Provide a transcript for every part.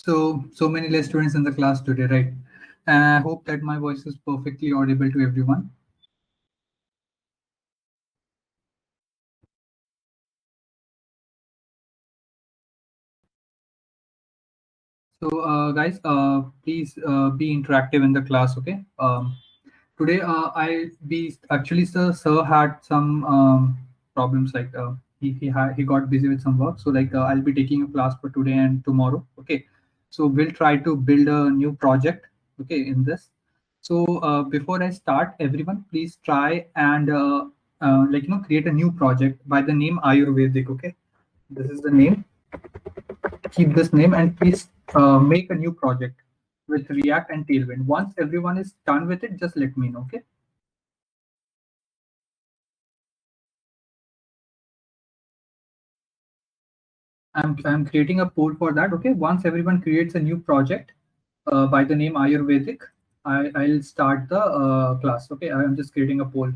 So many less students in the class today, right? And I hope that my voice is perfectly audible to everyone. So, guys, please be interactive in the class, okay? Today, sir had some problems like he got busy with some work. So, like, I'll be taking a class for today and tomorrow, okay? So, we'll try to build a new project, okay, in this. So, before I start, everyone, please try and create a new project by the name Ayurvedic, okay? This is the name. Keep this name and please make a new project with React and Tailwind. Once everyone is done with it, just let me know, okay? I'm creating a poll for that, okay? Once everyone creates a new project by the name Ayurvedic, I'll start the class, okay? I'm just creating a poll.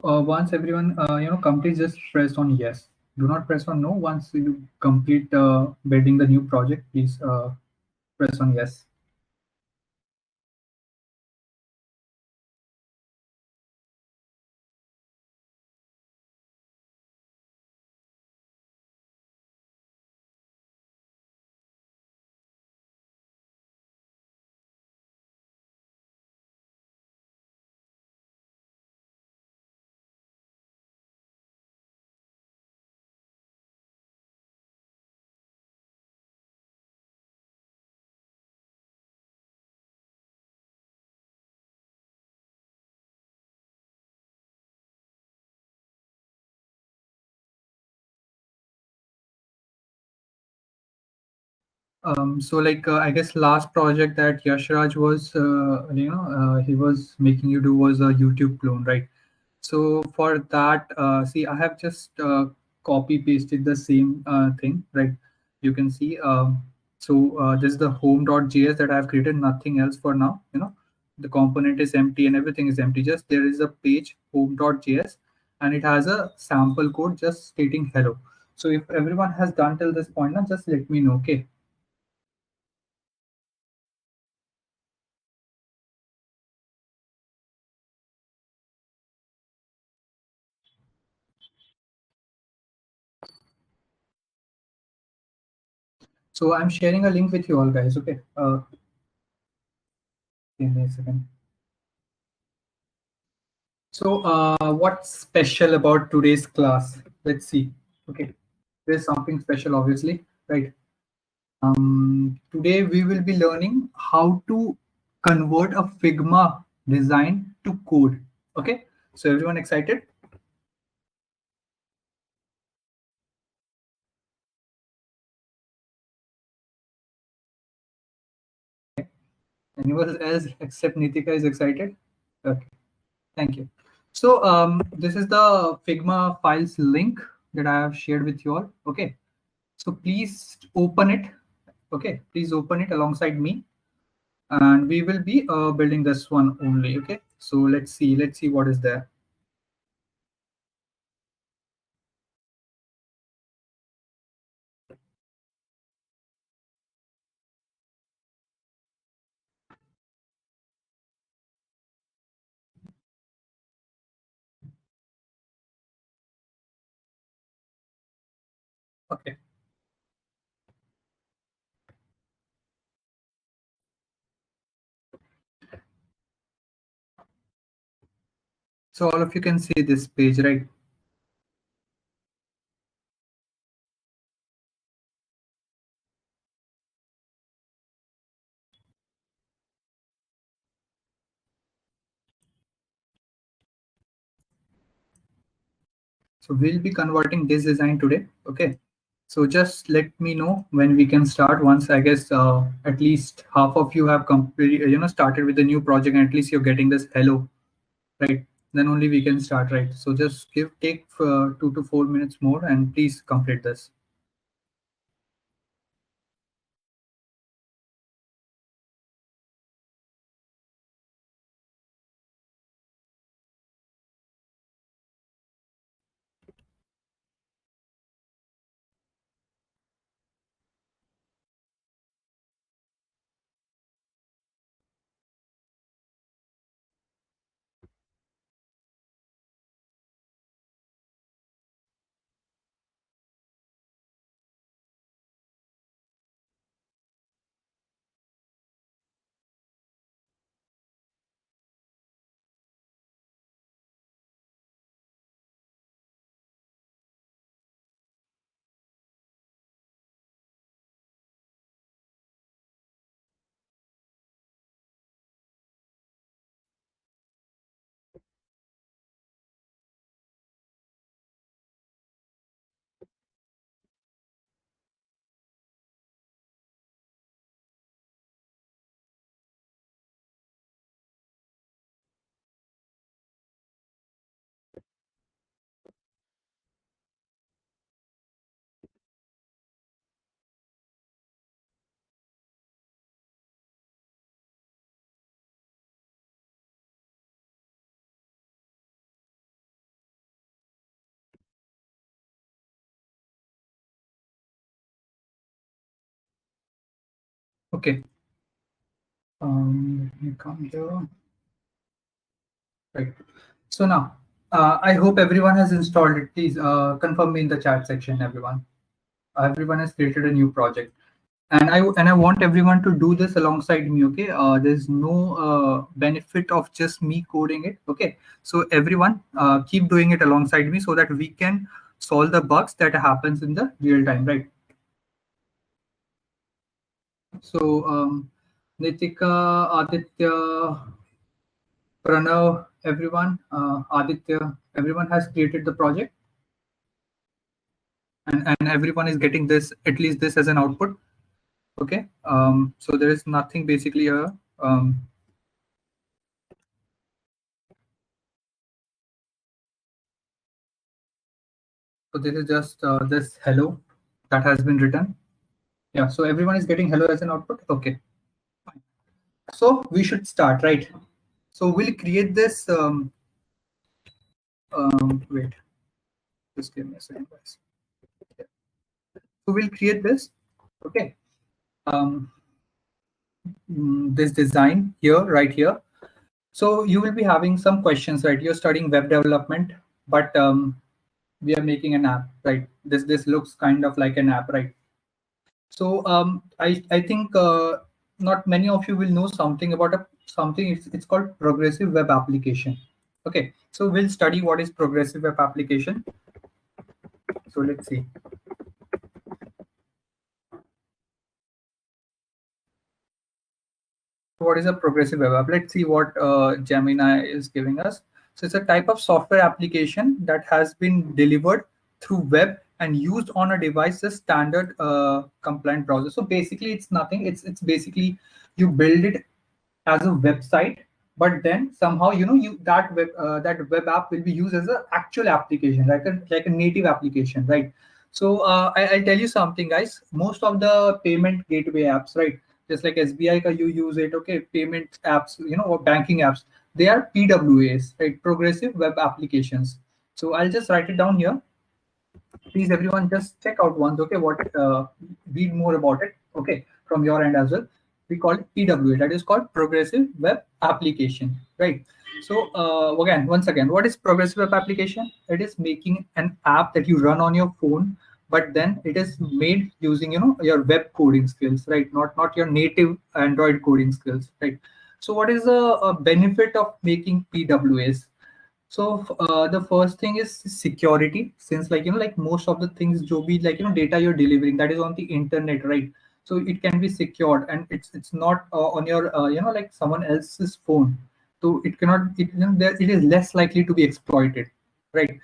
Once everyone completes, just press on yes. Do not press on no. Once you complete building the new project, please press on yes. I guess last project that Yashraj was, he was making you do was a YouTube clone, right? So for that, see, I have just copy pasted the same thing, right? You can see. This is the home.js that I have created. Nothing else for now. The component is empty and everything is empty. Just there is a page home.js, and it has a sample code just stating hello. So if everyone has done till this point, now just let me know, okay? So I'm sharing a link with you all guys. Okay. Give me a second. So what's special about today's class? Let's see. Okay. There's something special, obviously, right? Today we will be learning how to convert a Figma design to code. Okay. So everyone excited? Anyone else except Nitika is excited? Okay. Thank you. So this is the Figma files link that I have shared with you all. Okay. So please open it. Okay, please open it alongside me, and we will be building this one only. Okay, so let's see what is there. Okay, so all of you can see this page, right? So we'll be converting this design today. Okay. So just let me know when we can start. Once I guess at least half of you have started with the new project, and at least you're getting this hello, right? Then only we can start, right? So just take 2 to 4 minutes more, and please complete this. Okay. Let me come here. Right. So now, I hope everyone has installed it. Please confirm me in the chat section, everyone. Everyone has created a new project, and I want everyone to do this alongside me. Okay. There's no benefit of just me coding it. Okay. So everyone, keep doing it alongside me so that we can solve the bugs that happens in the real time. Right. So Nitika, Aditya, Pranav, everyone, Aditya, everyone has created the project, and everyone is getting this, at least this as an output. Okay. So there is nothing basically so this is just this hello that has been written. Yeah. So everyone is getting hello as an output. Okay. So we should start, right? So we'll create this. Wait, just give me a second, guys. Yeah. So we'll create this. Okay. Um, this design here, right here. So you will be having some questions, right? You're studying web development, but we are making an app, right? This looks kind of like an app, right? So I think not many of you will know something about something. It's called progressive web application. Okay, so we'll study what is progressive web application. So let's see. What is a progressive web app? Let's see what Gemini is giving us. So it's a type of software application that has been delivered through web and used on a device as standard compliant browser. So basically, it's nothing. It's basically you build it as a website, but then somehow that web app will be used as an actual application, like a native application, right? So I'll tell you something, guys. Most of the payment gateway apps, right, just like SBI ka you use it, okay, payment apps, or banking apps, they are PWAs, right, progressive web applications. So I'll just write it down here. Please everyone just check out once, okay, what read more about it, okay, from your end as well. We call it PWA, that is called progressive web application, right? So again, once again, what is progressive web application? It is making an app that you run on your phone, but then it is made using your web coding skills, right? Not your native Android coding skills, right? So what is the benefit of making PWAs? So the first thing is security, since like most of the things jo bhi data you're delivering, that is on the internet, right? So it can be secured, and it's not on your like someone else's phone. So it cannot it, you know, there, it is less likely to be exploited, right?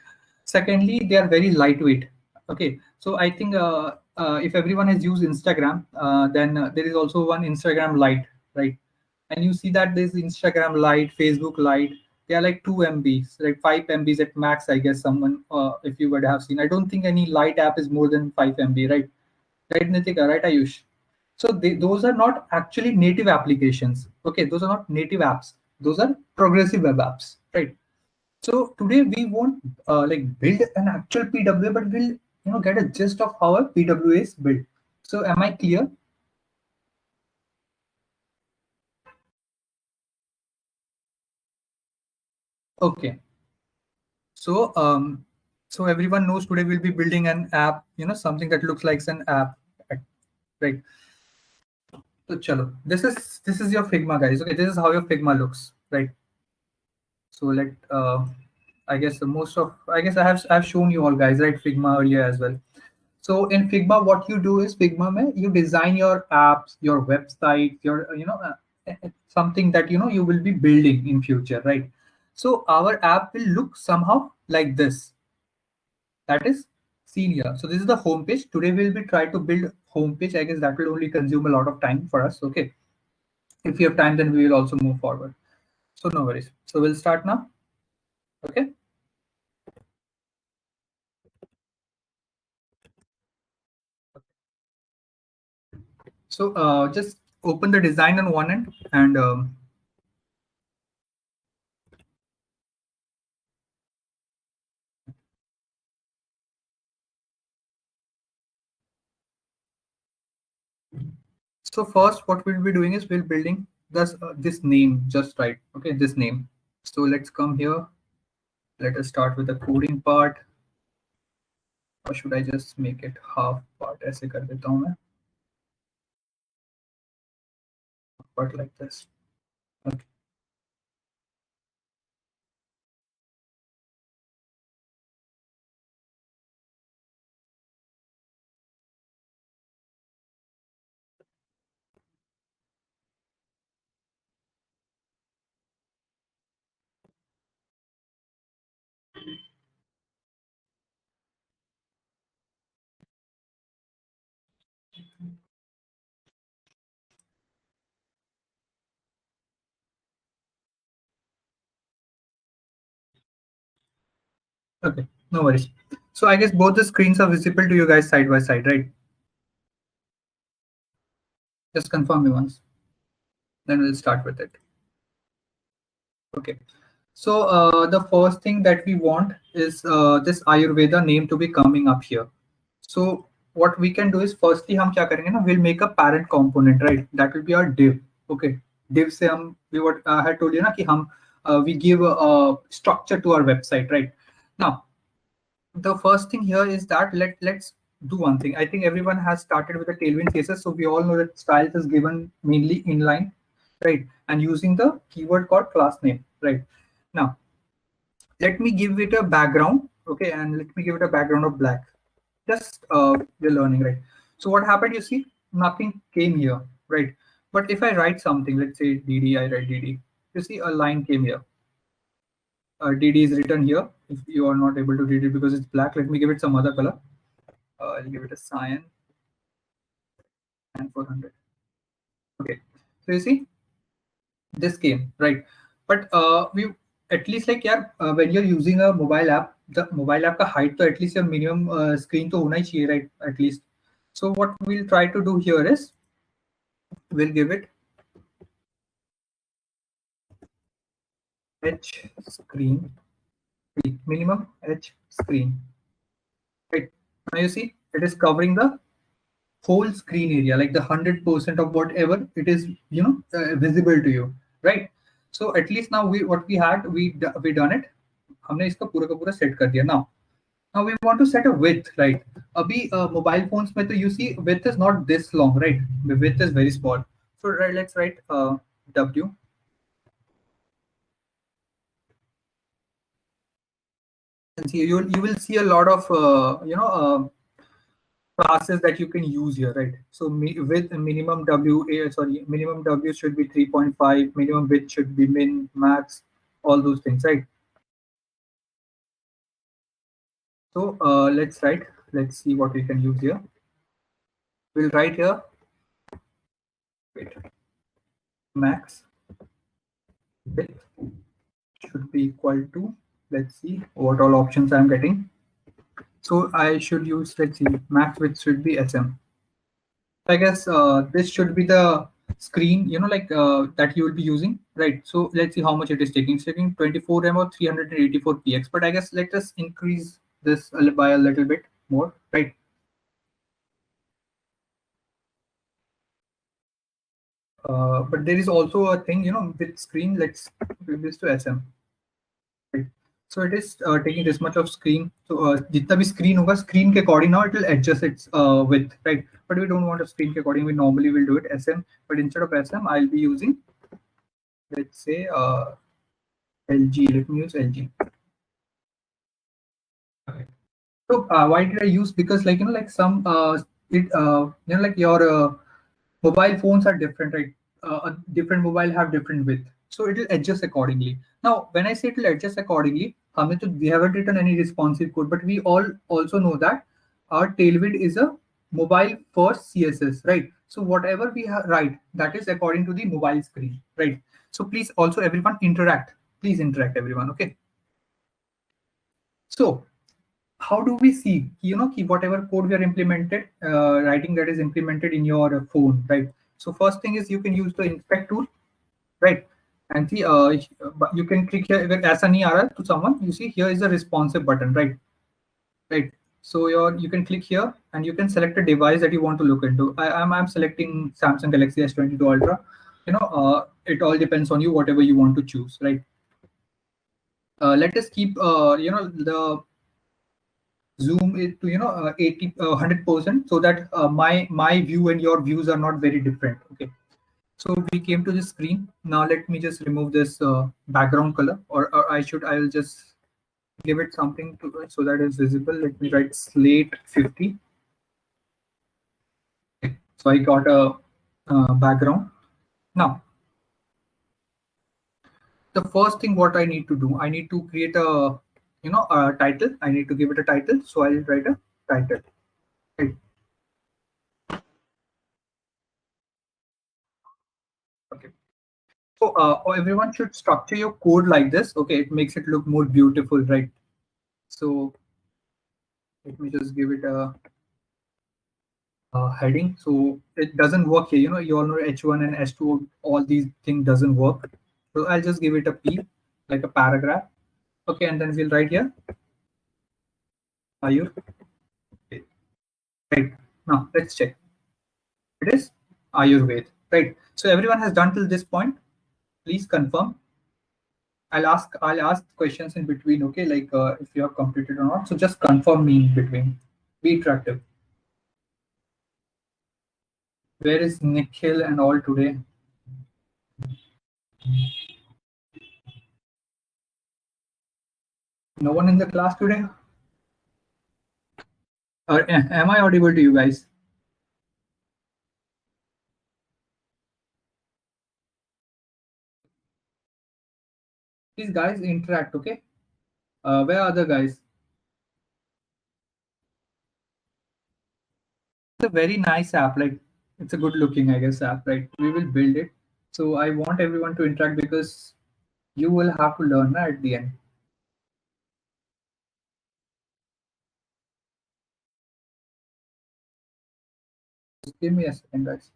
Secondly, they are very lightweight. Okay, so I think if everyone has used Instagram, then there is also one Instagram Lite, right? And you see that there's Instagram Lite, Facebook Lite. They are like 2 MBs, like 5 MBs at max, I guess. Someone, if you would have seen, I don't think any Lite app is more than 5 MB, right? Right, Nitika, right, Ayush? So those are not actually native applications. Okay, those are not native apps. Those are progressive web apps, right? So today we won't like build an actual PWA, but we'll get a gist of how a PWA is built. So am I clear? Okay. So so everyone knows today we'll be building an app, something that looks like an app, right? So chalo. This is your Figma, guys. Okay, this is how your Figma looks, right? So let I guess the most of I guess I've shown you all guys, right, Figma earlier as well. So in Figma, what you do is Figma mein, you design your apps, your website, your something that you will be building in future, right? So our app will look somehow like this. That is seen here. So this is the home page. Today we'll be trying to build home page. I guess that will only consume a lot of time for us. Okay. If we have time, then we will also move forward. So no worries. So we'll start now. Okay. So just open the design on one end and so first, what we'll be doing is we'll building this name just right. Okay, this name. So let's come here. Let us start with the coding part. Or should I just make it half part? ऐसे कर देता हूँ मैं. Part like this. Okay. Okay. No worries. So I guess both the screens are visible to you guys side by side, right? Just confirm me once. Then we'll start with it. Okay. So the first thing that we want is this Ayurveda name to be coming up here. So what we can do is firstly हम क्या करेंगे ना, we'll make a parent component, right? That will be our div. Okay. Div से हम we what I had told you ना कि हम we give a structure to our website, right? Now the first thing here is that let's do one thing. I think everyone has started with the Tailwind cases, so we all know that styles is given mainly inline, right? And using the keyword called class name, right? Now let me give it a background, okay, and let me give it a background of black. Just we're learning, right? So what happened? You see, nothing came here, right? But if I write something, let's say DD, I write DD. You see, a line came here. DD is written here. If you are not able to read it because it's black, let me give it some other color. I'll give it a cyan and 400. Okay, so you see this came right, but we at least like yeah, when you're using a mobile app, the mobile app ka height to at least your minimum screen to hona hi chahiye, right? At least. So what we'll try to do here is we'll give it H screen, minimum H screen. Right now you see it is covering the whole screen area, like the 100% of whatever it is, visible to you, right? So at least now we what we had we done it. हमने इसका पूरा का पूरा set कर दिया. Now we want to set a width, right? अभी mobile phones में तो you see width is not this long, right? The width is very small. So right, let's write W and see you will see a lot of classes that you can use here, right? So with minimum minimum W should be 3.5, minimum width should be min, max, all those things, right? So let's write. Let's see what we can use here. We'll write here. Wait, max width should be equal to. Let's see what all options I'm getting. So I should use. Let's see. Max width should be SM. I guess this should be the screen, like that you will be using, right? So let's see how much it is taking. It's taking 24 M or 384 px. But I guess let us increase this by a little bit more, right? But there is also a thing, with screen. Let's give this to SM. Right. So it is taking this much of screen. So जितना भी screen होगा, screen के according now it will adjust its width, right? But we don't want a screen के according. We normally will do it SM, but instead of SM, I'll be using, let's say, LG. Let me use LG. Okay. So why did I use? Because like some like your mobile phones are different, right? A different mobile have different width, so it will adjust accordingly. Now, when I say it will adjust accordingly, we haven't written any responsive code, but we all also know that our Tailwind is a mobile first CSS, right? So whatever we write, that is according to the mobile screen, right? So please also everyone interact. Please interact, everyone. Okay. So how do we see, whatever code we are implemented writing that is implemented in your phone, right? So first thing is you can use the inspect tool, right? And see, but you can click here as an ERL to someone. You see here is a responsive button, right. So you can click here and you can select a device that you want to look into. I'm selecting Samsung Galaxy S22 Ultra. It all depends on you, whatever you want to choose, right? Let us keep the zoom it to 80 100%, so that my view and your views are not very different. Okay, so we came to the screen. Now let me just remove this background color, or I'll just give it something to it so that it's visible. Let me write slate 50. Okay. So I got a background. Now the first thing what I need to do, I need to create a title. I need to give it a title, so I'll write a title, right? Okay. So everyone should structure your code like this. Okay, it makes it look more beautiful, right? So let me just give it a heading. So it doesn't work here. You all know H1 and S2, all these things doesn't work. So I'll just give it a P, like a paragraph. Okay, and then we'll write here, Ayur. Okay. Right. Now let's check. It is Ayurved, right? So everyone has done till this point. Please confirm. I'll ask questions in between, okay? Like if you have completed or not. So just confirm me in between. Be interactive. Where is Nikhil and all today? No one in the class today? Or am I audible to you guys? Please guys interact, okay? Where are the guys? It's a very nice app. Like it's a good looking, I guess, app, right? We will build it. So I want everyone to interact because you will have to learn at the end. Just give me a second, guys.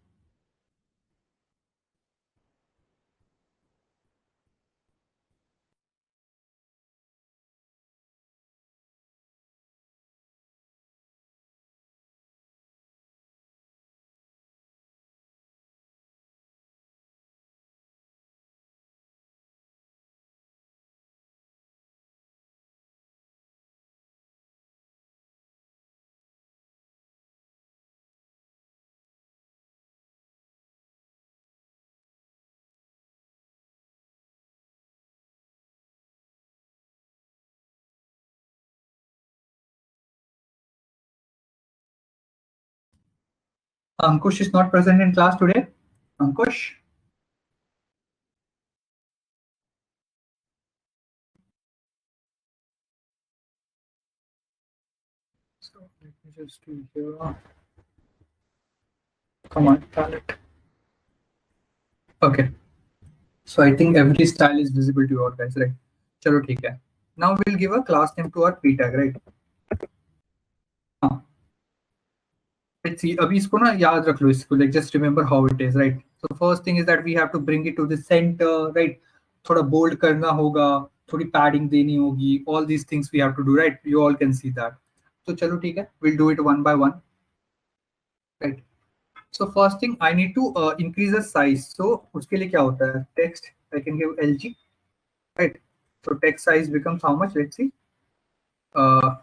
Ankush is not present in class today. Ankush, just do here. Come on, palette. Okay. So I think every style is visible to you all guys, right? चलो ठीक है. Now we'll give a class name to our p tag, right? हाँ. Let's see. अभी इसको ना याद रख लो इसको. Like just remember how it is, right? So first thing is that we have to bring it to the center, right? थोड़ा bold करना होगा, थोड़ी padding देनी होगी. All these things we have to do, right? You all can see that. So चलो ठीक है. We'll do it one by one, right? So first thing I need to increase the size. So उसके लिए क्या होता है? Text. I can give LG, right? So text size becomes how much? Let's see. Uh,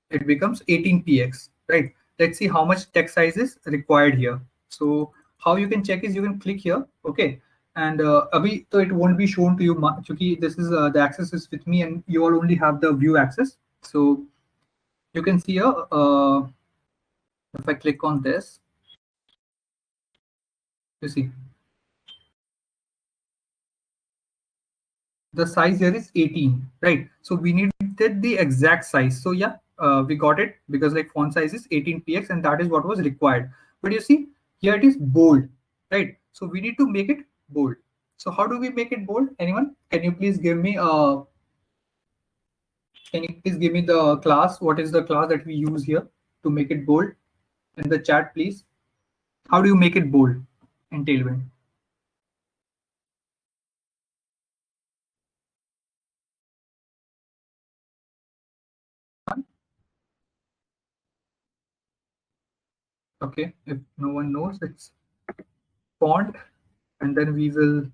it becomes 18px, right? Let's see how much text size is required here. So how you can check is you can click here, okay? And abhi, so it won't be shown to you because this is the access is with me and you all only have the view access. So you can see here, if I click on this, you see the size here is 18, right? So we needed the exact size. So yeah, we got it because like font size is 18px and that is what was required. But you see here it is bold, right? So we need to make it bold. So how do we make it bold? Anyone? Can you please give me the class? What is the class that we use here to make it bold? In the chat, please. How do you make it bold in Tailwind? Okay, if no one knows, it's font, and then we will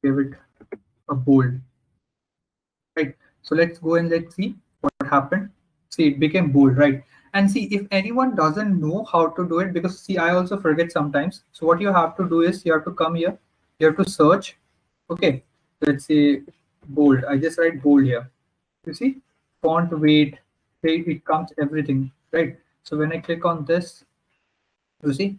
give it a bold, right? So let's go and let's see what happened. See, it became bold, right? And see, if anyone doesn't know how to do it, because see, I also forget sometimes. So what you have to do is you have to come here, you have to search. Okay, let's say bold. I just write bold here. You see, font weight, it comes everything, right? So when I click on this, you see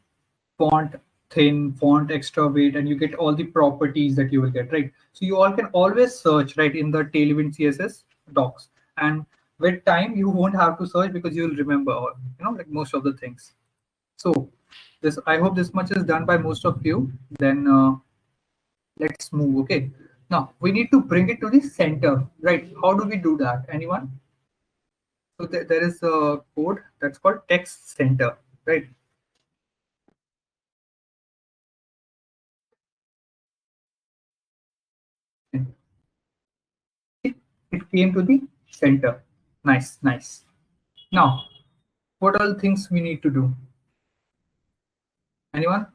font thin, font extra weight, and you get all the properties that you will get, right? So you all can always search, right, in the Tailwind CSS docs. And with time, you won't have to search because you will remember, all, like most of the things. So this, I hope this much is done by most of you. Then let's move, okay? Now we need to bring it to the center, right? How do we do that? Anyone? So there is a code that's called text center, right? It came to the center. Nice, nice. Now, what all things we need to do? Anyone?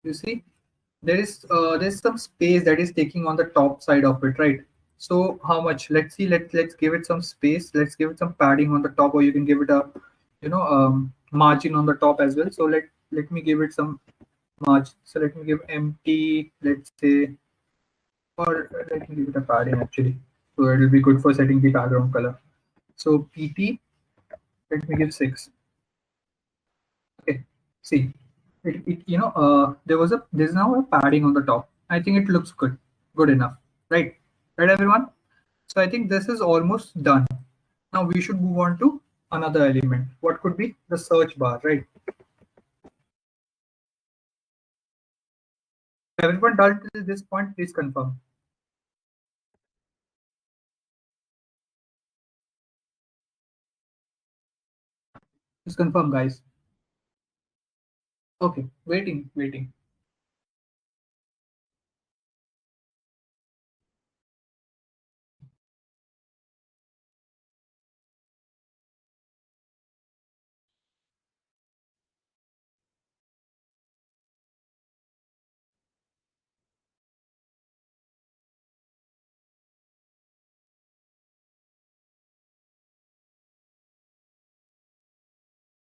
You see, there's some space that is taking on the top side of it, right? So how much? Let's see. Let's give it some space. Let's give it some padding on the top, or you can give it a, margin on the top as well. So let me give it some margin. So let me give empty. Let's say, or let me give it a padding actually. So it will be good for setting the background color. So PT, let me give 6. Okay. See, there's now a padding on the top. I think it looks good enough, right? Right, everyone. So I think this is almost done. Now we should move on to another element. What could be the search bar, right? Everyone done till this point, please confirm. Please confirm, guys. Okay, waiting.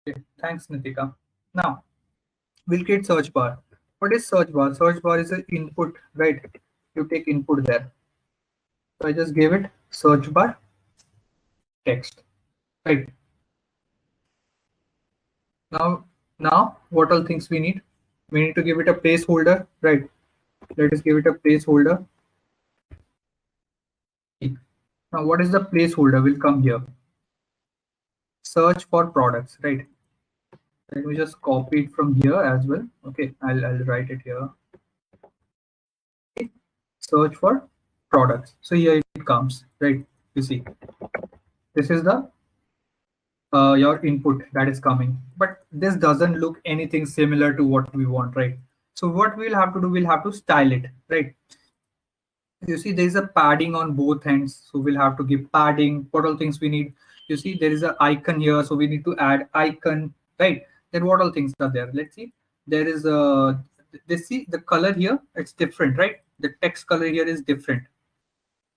Okay, thanks, Nitika. Now we'll create search bar. What is search bar? Search bar is an input, right? You take input there. So I just gave it search bar text, right? Now what all things we need? We need to give it a placeholder, right? Let us give it a placeholder. Now, what is the placeholder? Will come here. Search for products, right? Let me just copy it from here as well. Okay, I'll write it here. Okay. Search for products. So here it comes, right? You see, this is the your input that is coming, but this doesn't look anything similar to what we want, right? So what we'll have to do, we'll have to style it, right? You see there is a padding on both ends, so we'll have to give padding. What all things we need? You see there is an icon here, so we need to add icon, right? Then what all things are there? Let's see. There is a, this, see the color here, it's different, right? The text color here is different.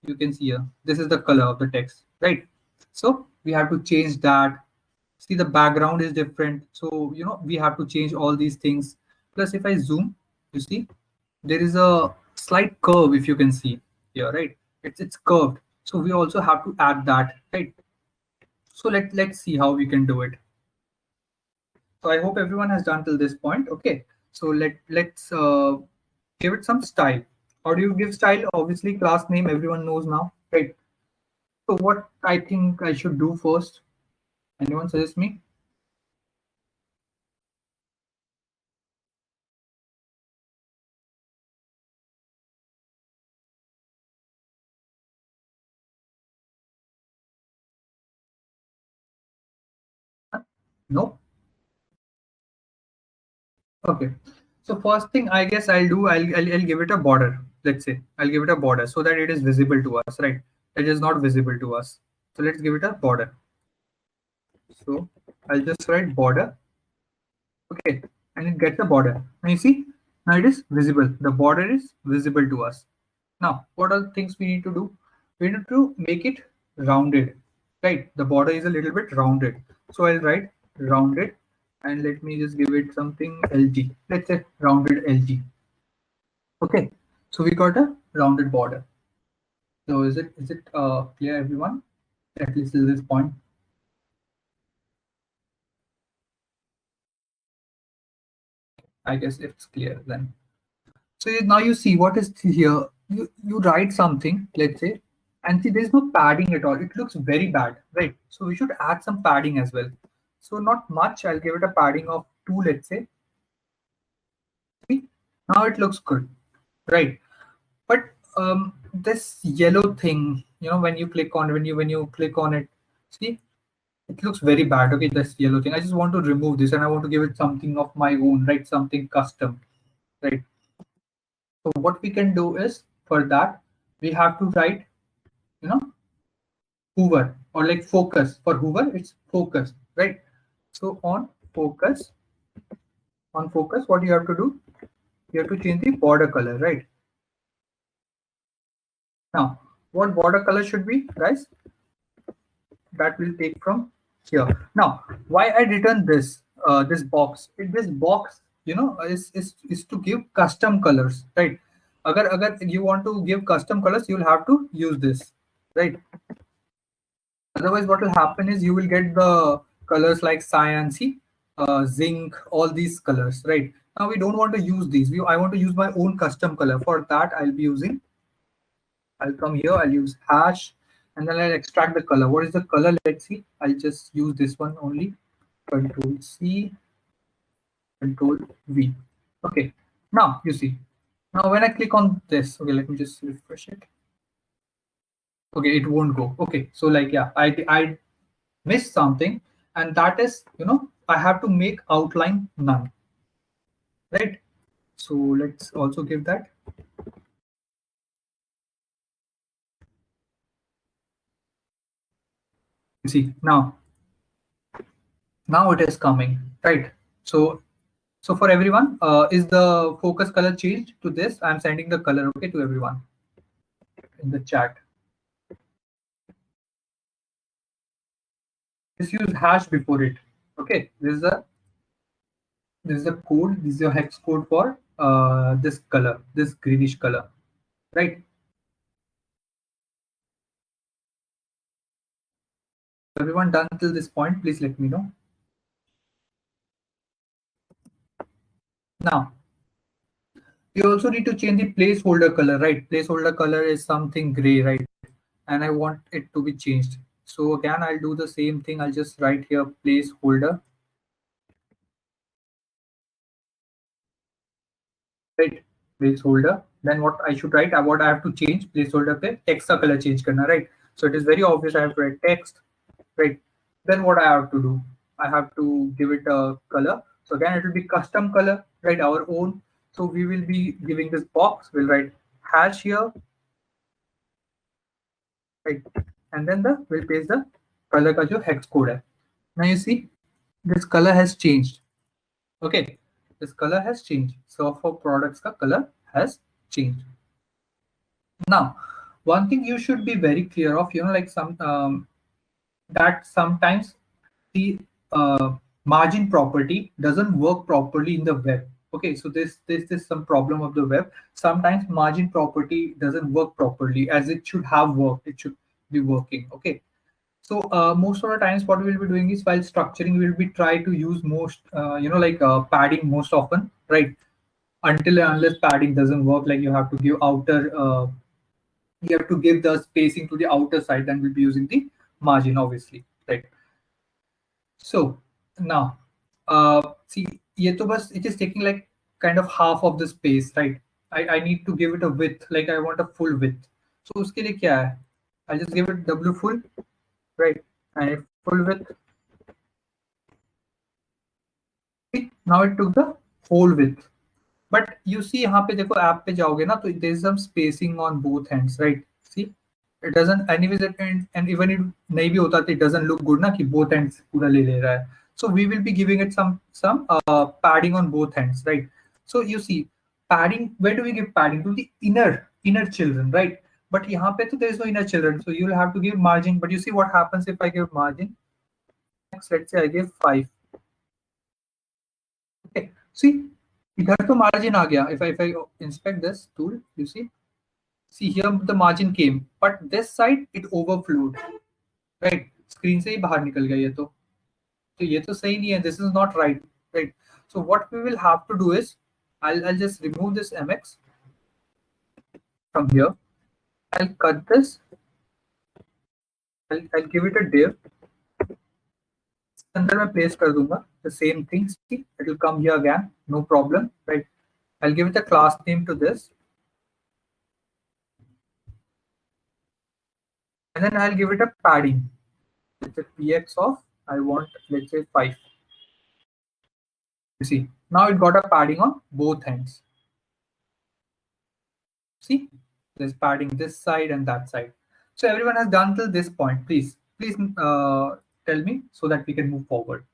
You can see here, this is the color of the text, right? So we have to change that. See the background is different, so we have to change all these things. Plus if I zoom, you see there is a slight curve, if you can see here, right? It's curved, so we also have to add that, right? So let's see how we can do it. So I hope everyone has done till this point. Okay, so let's give it some style. How do you give style? Obviously class name everyone knows now, right? So what I think I should do first, anyone suggest me? No. Okay. So first thing I guess I'll do, I'll give it a border. Let's say I'll give it a border so that it is visible to us, right? It is not visible to us. So let's give it a border. So I'll just write border. Okay. And it gets a border. And you see, now it is visible. The border is visible to us. Now, what are the things we need to do? We need to make it rounded, right? The border is a little bit rounded. So I'll write rounded, and let me just give it something LG. Let's say rounded LG. Okay, so we got a rounded border. So is it clear, everyone? At least till this point, I guess it's clear then. So now you see what is here. You write something, let's say, and see there's no padding at all. It looks very bad, right? So we should add some padding as well. So not much. I'll give it a padding of 2, let's say. See, now it looks good, right? But this yellow thing, when you click on it, see it looks very bad. Okay, this yellow thing. I just want to remove this, and I want to give it something of my own, right? Something custom, right? So what we can do is, for that we have to write, you know, hover, or like focus. For hover, it's focus, right? So on focus, what you have to do? You have to change the border color, right? Now, what border color should be, guys? That will take from here. Now, why I return this box? This box, is to give custom colors, right? Agar you want to give custom colors, you'll have to use this, right? Otherwise, what will happen is you will get the colors like cyan, see, zinc, all these colors, right? Now we don't want to use these. I want to use my own custom color. For that, I'll come here, I'll use hash, and then I'll extract the color. What is the color? Let's see. I'll just use this one only. Control C, Control V. Okay. Now you see. Now when I click on this, okay, let me just refresh it. Okay, it won't go. Okay, so like yeah, I missed something, and that is, I have to make outline none, right? So let's also give that. You see now it is coming, right? So for everyone, is the focus color changed to this? I'm sending the color, okay, to everyone in the chat. Just use hash before it. Okay, this is a code. This is your hex code for this color, this greenish color, right? Everyone done till this point? Please let me know. Now you also need to change the placeholder color, right? Placeholder color is something gray, right? and I want it to be changed. So again, I'll do the same thing. I'll just write here placeholder, right? Placeholder. Then what I should write, what I have to change placeholder पे text का color change करना, right? So it is very obvious. I have to write text, right? Then what I have to do, I have to give it a color. So again, it will be custom color, right? Our own. So we will be giving this box. We'll write hash here, right? And then we'll paste the color का जो hex code है. Now you see this color has changed. Okay, this color has changed. So for products ka color has changed. Now, one thing you should be very clear of, like some that sometimes the margin property doesn't work properly in the web. Okay, so this is some problem of the web. Sometimes margin property doesn't work properly as it should have worked. It should be working. Okay, so most of the times, what we'll be doing is while structuring, we'll be try to use most, like padding most often, right? Until and unless padding doesn't work, like you have to give outer, you have to give the spacing to the outer side, then we'll be using the margin, obviously, right? So now, see, ये तो बस it is taking like kind of half of the space, right? I need to give it a width, like I want a full width. So उसके लिए क्या है? I'll just give it W full, right? And full width. Now it took the whole width. But you see यहाँ पे देखो app पे जाओगे ना तो there is some spacing on both ends, right? See, it doesn't anyways and even it नहीं भी होता तो it doesn't look good ना कि both ends पूरा ले रहा है. So we will be giving it some padding on both ends, right? So you see padding, where do we give padding? To the inner children, right? But यहाँ पे तो there is no inner children, so you will have to give margin. But you see what happens if I give margin? Let's say I give 5. Okay, see, इधर तो margin आ गया. If I inspect this tool, you see here the margin came, but this side it overflowed, right? Screen से ही बाहर निकल गया ये तो सही नहीं है. This is not right, right? So what we will have to do is, I'll just remove this mx from here. I'll cut this. I'll give it a div. अंदर मैं place कर दूंगा the same thing. See, it will come here again, no problem, right? I'll give it a class name to this, and then I'll give it a padding. Let's say px of, I want, let's say 5. You see, now it got a padding on both ends. See, there's padding this side and that side. So everyone has done till this point. Please tell me so that we can move forward.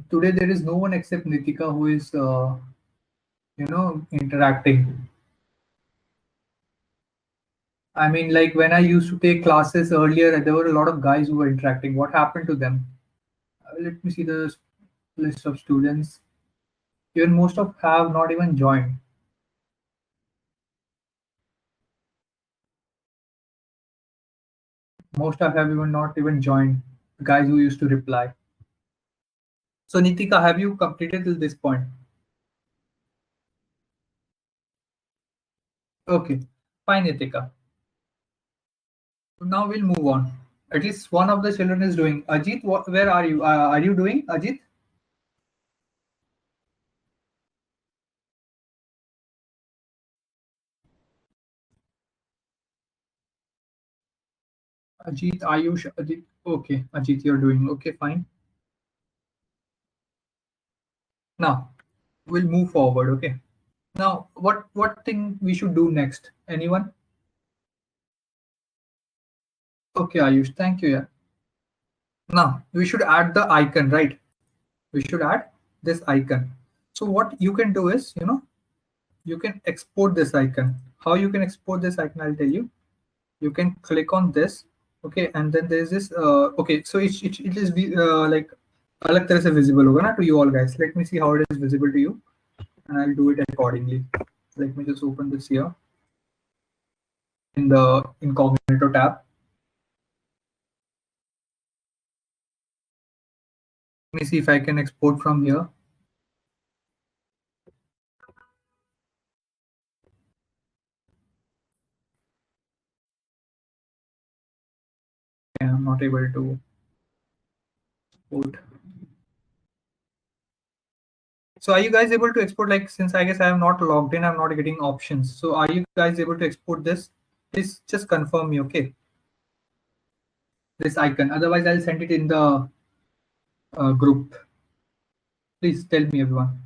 Today there is no one except Nitika who is, interacting. I mean, like when I used to take classes earlier, there were a lot of guys who were interacting. What happened to them? Let me see the list of students. Even most of have not even joined. Most of have even not even joined. The guys who used to reply. So Nitika, have you completed till this point? Okay, fine, Nitika. So now we'll move on. At least one of the children is doing. Ajit, where are you? Are you doing, Ajit? Ajit, Ayush, Ajit. Okay, Ajit, you're doing. Okay, fine. Now we'll move forward. Okay. Now, what thing we should do next? Anyone? Okay, Ayush. Thank you. Yeah. Now we should add the icon, right? We should add this icon. So what you can do is, you can export this icon. How you can export this icon? I'll tell you. You can click on this, okay, and then there's this. Okay, so it is like अलग तरह से visible होगा ना to you all guys. Let me see how it is visible to you, and I'll do it accordingly. Let me just open this here in the incognito tab. Let me see if I can export from here. I'm not able to export. So are you guys able to export, like, since I guess I am not logged in, I'm not getting options. So are you guys able to export this? Please just confirm me, okay? This icon. Otherwise, I'll send it in the group. Please tell me, everyone.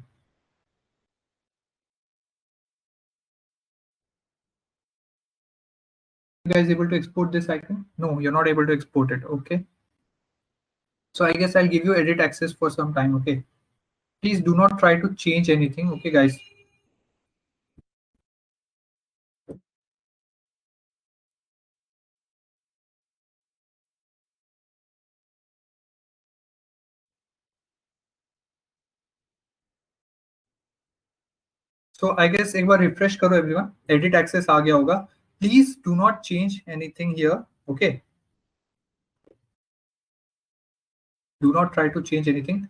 You guys able to export this icon? No, you're not able to export it. Okay. So I guess I'll give you edit access for some time. Okay. Please do not try to change anything. Okay, guys. So I guess एक बार refresh करो everyone. Edit access आ गया होगा. Please do not change anything here. Okay. Do not try to change anything.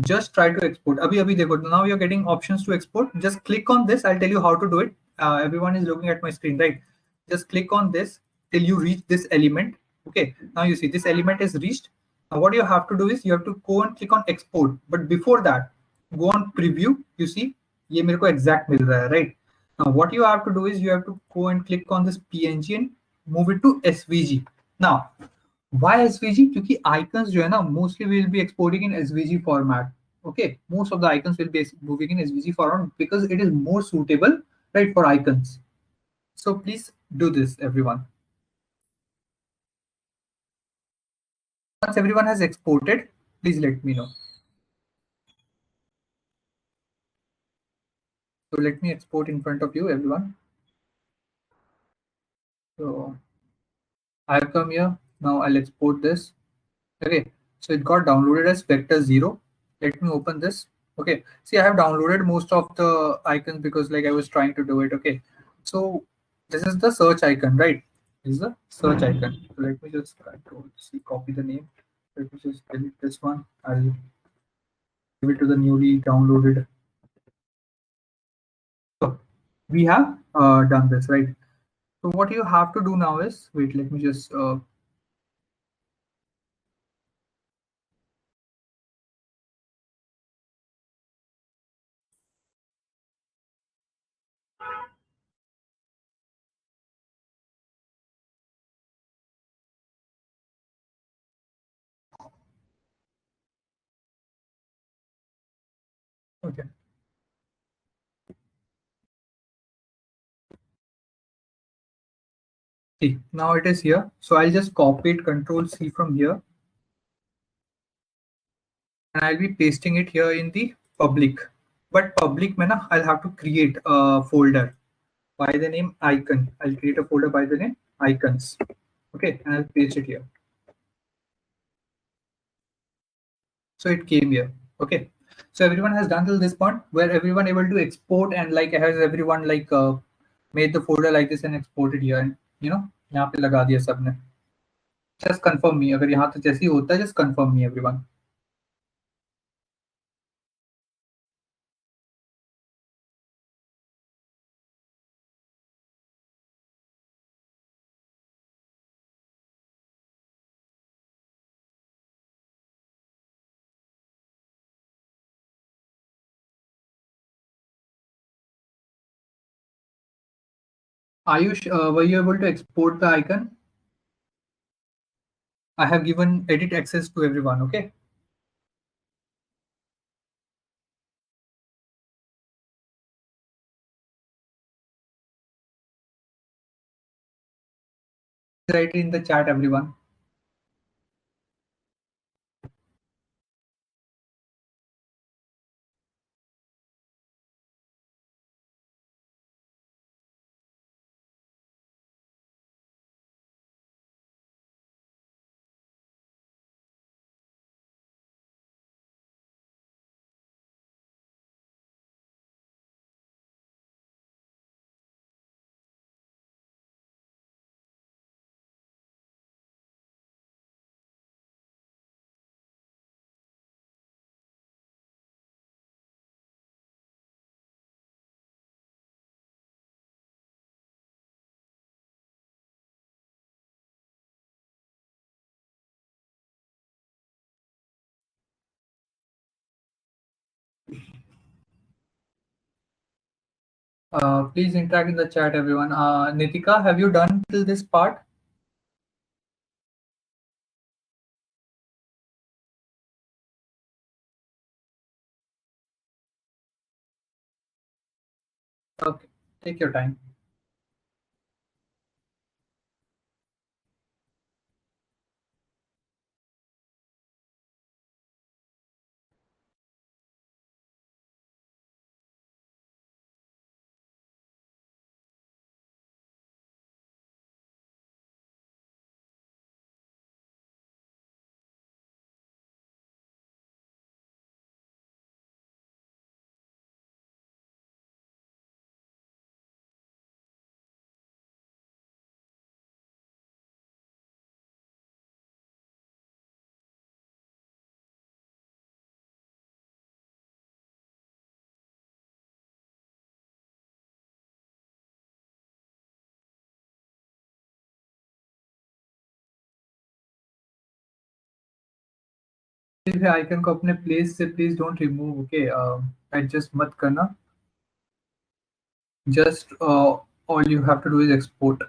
Just try to export. Abhi abhi dekho. Now you're getting options to export. Just click on this. I'll tell you how to do it. Everyone is looking at my screen, right? Just click on this till you reach this element. Okay. Now you see this element is reached. Now what you have to do is you have to go and click on export. But before that, go on preview. You see, ये मेरे को exact मिल रहा है, right? Now what you have to do is you have to go and click on this PNG and move it to SVG. Now why SVG? क्योंकि icons जो है ना mostly will be exporting in SVG format. Okay, most of the icons will be moving in SVG format because it is more suitable, right, for icons. So please do this, everyone. Once everyone has exported, please let me know. So let me export in front of you, everyone. So I've come here. Now I'll export this. Okay, so it got downloaded as vector 0. Let me open this. Okay, see, I have downloaded most of the icons because like I was trying to do it. Okay, so this is the search icon, right? This is the search icon. So let me just control C, copy the name. Let me just delete this one. I'll give it to the newly downloaded. So we have done this, right? So what you have to do now is, wait, let me just okay. See, now it is here. So I'll just copy it, Control C from here, and I'll be pasting it here in the public. But public mein na, I'll have to create a folder by the name icon. I'll create a folder by the name icons. Okay, and I'll paste it here. So it came here. Okay. So everyone has done till this point where everyone able to export and like has everyone like made the folder like this and exported here and यहाँ पे लगा दिया सबने. Just confirm me अगर यहाँ तो जैसे ही होता है just confirm me everyone. Ayush, were you able to export the icon? I have given edit access to everyone. Okay. Write it in the chat, everyone. Please interact in the chat, everyone. Nitika, have you done till this part? Okay, take your time. फिर icon को अपने place से please don't remove. Okay, adjust मत करना. Just all you have to do is export.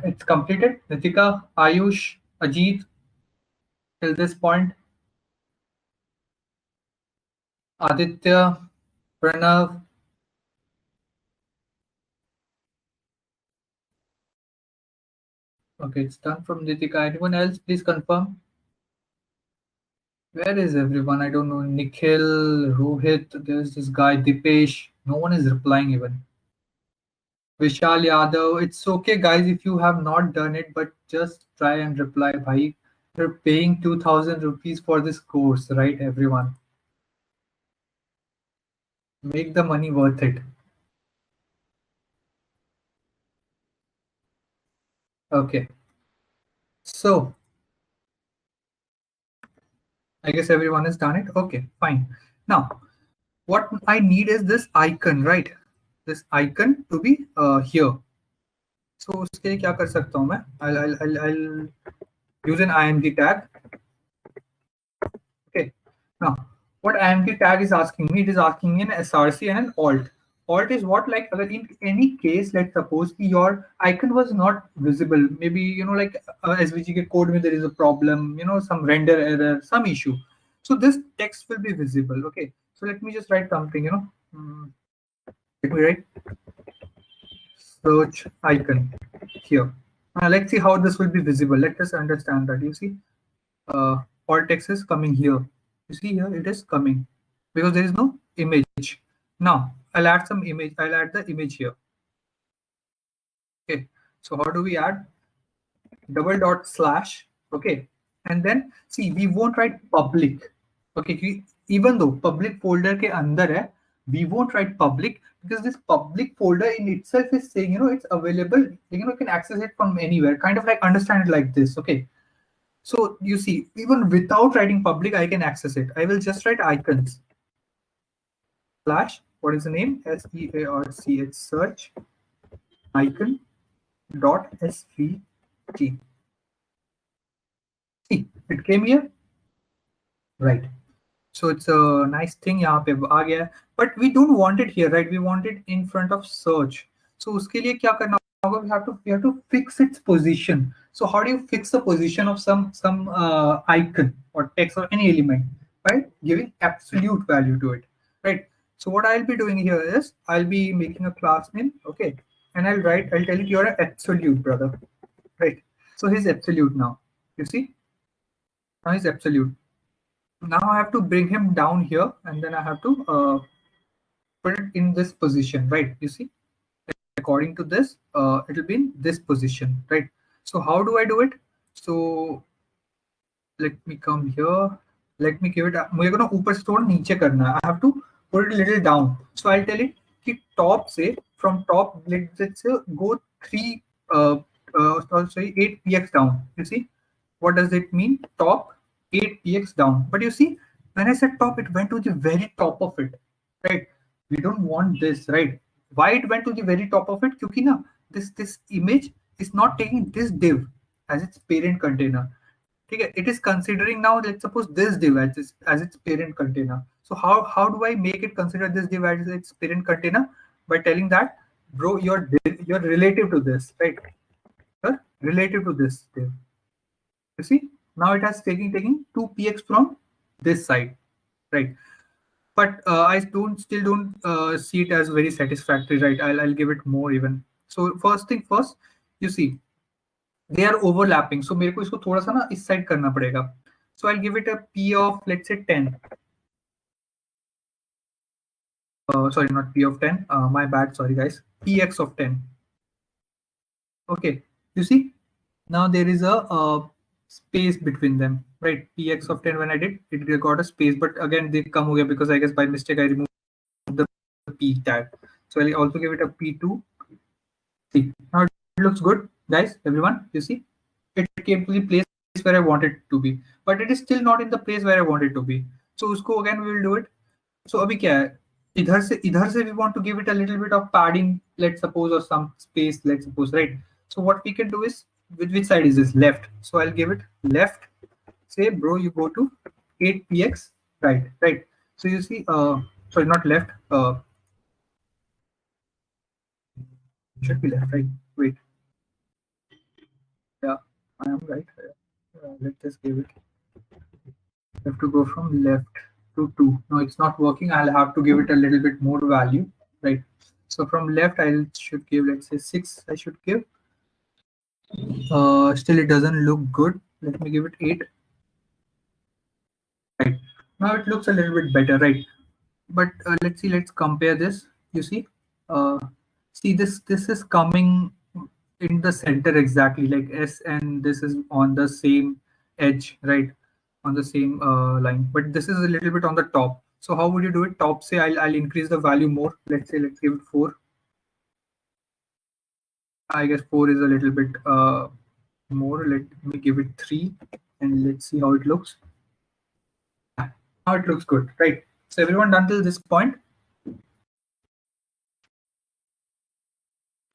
It's completed. Nitika, Ayush, Ajit, till this point. Aditya, Pranav. Okay, it's done from Nitika. Anyone else, please confirm. Where is everyone? I don't know. Nikhil, Rohit, there's this guy, Dipesh. No one is replying even. Vishal Yadav. It's okay, guys, if you have not done it, but just try and reply. Bhai, you're paying 2000 rupees for this course, right, everyone? Make the money worth it. Okay. So, I guess everyone has done it. Okay, fine. Now, what I need is this icon, right? This icon to be here. So उसके लिए क्या कर सकता हूँ मैं? I'll use an img tag. Okay. Now, what img tag is asking me, it is asking me an src and an alt. Alt is what, like अगर in any case, let's suppose your icon was not visible, maybe like SVG के code में there is a problem, some render error, some issue. So this text will be visible. Okay. So let me just write something. Let me write search icon here. Let's see how this will be visible. Let us understand that. You see, all text is coming here. You see here, it is coming because there is no image. Now I'll add some image. I'll add the image here. Okay. So how do we add? Double dot slash. Okay. And then see, we won't write public. Okay. Even though public folder के अंदर है, we won't write public because this public folder in itself is saying, it's available. You can access it from anywhere. Kind of like understand it like this. Okay. So you see, even without writing public, I can access it. I will just write icons. Slash, what is the name? SEARCH search icon dot svg. See, it came here, right? So it's a nice thing यहाँ पे आ गया है, but we don't want it here, right? We want it in front of search. So उसके लिए क्या करना होगा? We have to fix its position. So how do you fix the position of some icon or text or any element? By giving absolute value to it. right? So what I'll be doing here is I'll be making a class name, okay, and I'll tell it you're an absolute, brother, right? So he's absolute now. You see, now he's absolute. Now I have to bring him down here, and then I have to put it in this position, right? You see, according to this, it'll be in this position, right? So how do I do it? So let me come here. Let me give it. मुझे को ना ऊपर से थोड़ा नीचे करना है. I have to put it a little down. So I'll tell it कि top से from top let's say go 3 sorry 8 px down. You see what does it mean? Top 8 px down. But you see when I said top, it went to the very top of it, right? We don't want this, right? Why it went to the very top of it? क्योंकि ना this image is not taking this div as its parent container. ठीक है, it is considering now, let's suppose this div as its parent container. So how do I make it consider this div as its parent container? By telling that, bro, you're relative to this, right? You're relative to this div. You see, now it has taking 2 px from this side, right? But I don't still don't see it as very satisfactory, right? I'll give it more even. So first thing first, you see they are overlapping, so मेरे को इसको थोड़ा सा ना इस side करना पड़ेगा. So I'll give it a p of let's say 10. Sorry, not p of 10. My bad. Sorry, guys. Px of 10. Okay. You see, now there is a space between them, right? Px of 10. When I did, it got a space, but again they come over because I guess by mistake I removed the p tag. So I'll also give it a p2. See, now it looks good, guys. Everyone, you see, it came to the place where I want it to be, but it is still not in the place where I want it to be. So उसको again we will do it. So अभी क्या है? इधर से we want to give it a little bit of padding, let's suppose, or some space, let's suppose, right? So what we can do is, with which side is this? Left. So I'll give it left. Say, bro, you go to 8 px, right, right. So you see, sorry, not left. Should be left, right? Wait, yeah, I am right. Let's just give it. Have to go from left to 2. No, it's not working. I'll have to give it a little bit more value, right? So from left, I should give, let's say 6. I should give. Still, it doesn't look good. Let me give it 8. Right now, it looks a little bit better, right? But let's see. Let's compare this. You see, uh, see this is coming in the center exactly, like S, and this is on the same edge, right? On the same line, but this is a little bit on the top. So how would you do it? Top, say I'll increase the value more. Let's say let's give it 4. I guess 4 is a little bit more. Let me give it 3, and let's see how it looks. Now it looks good, right? So everyone done till this point?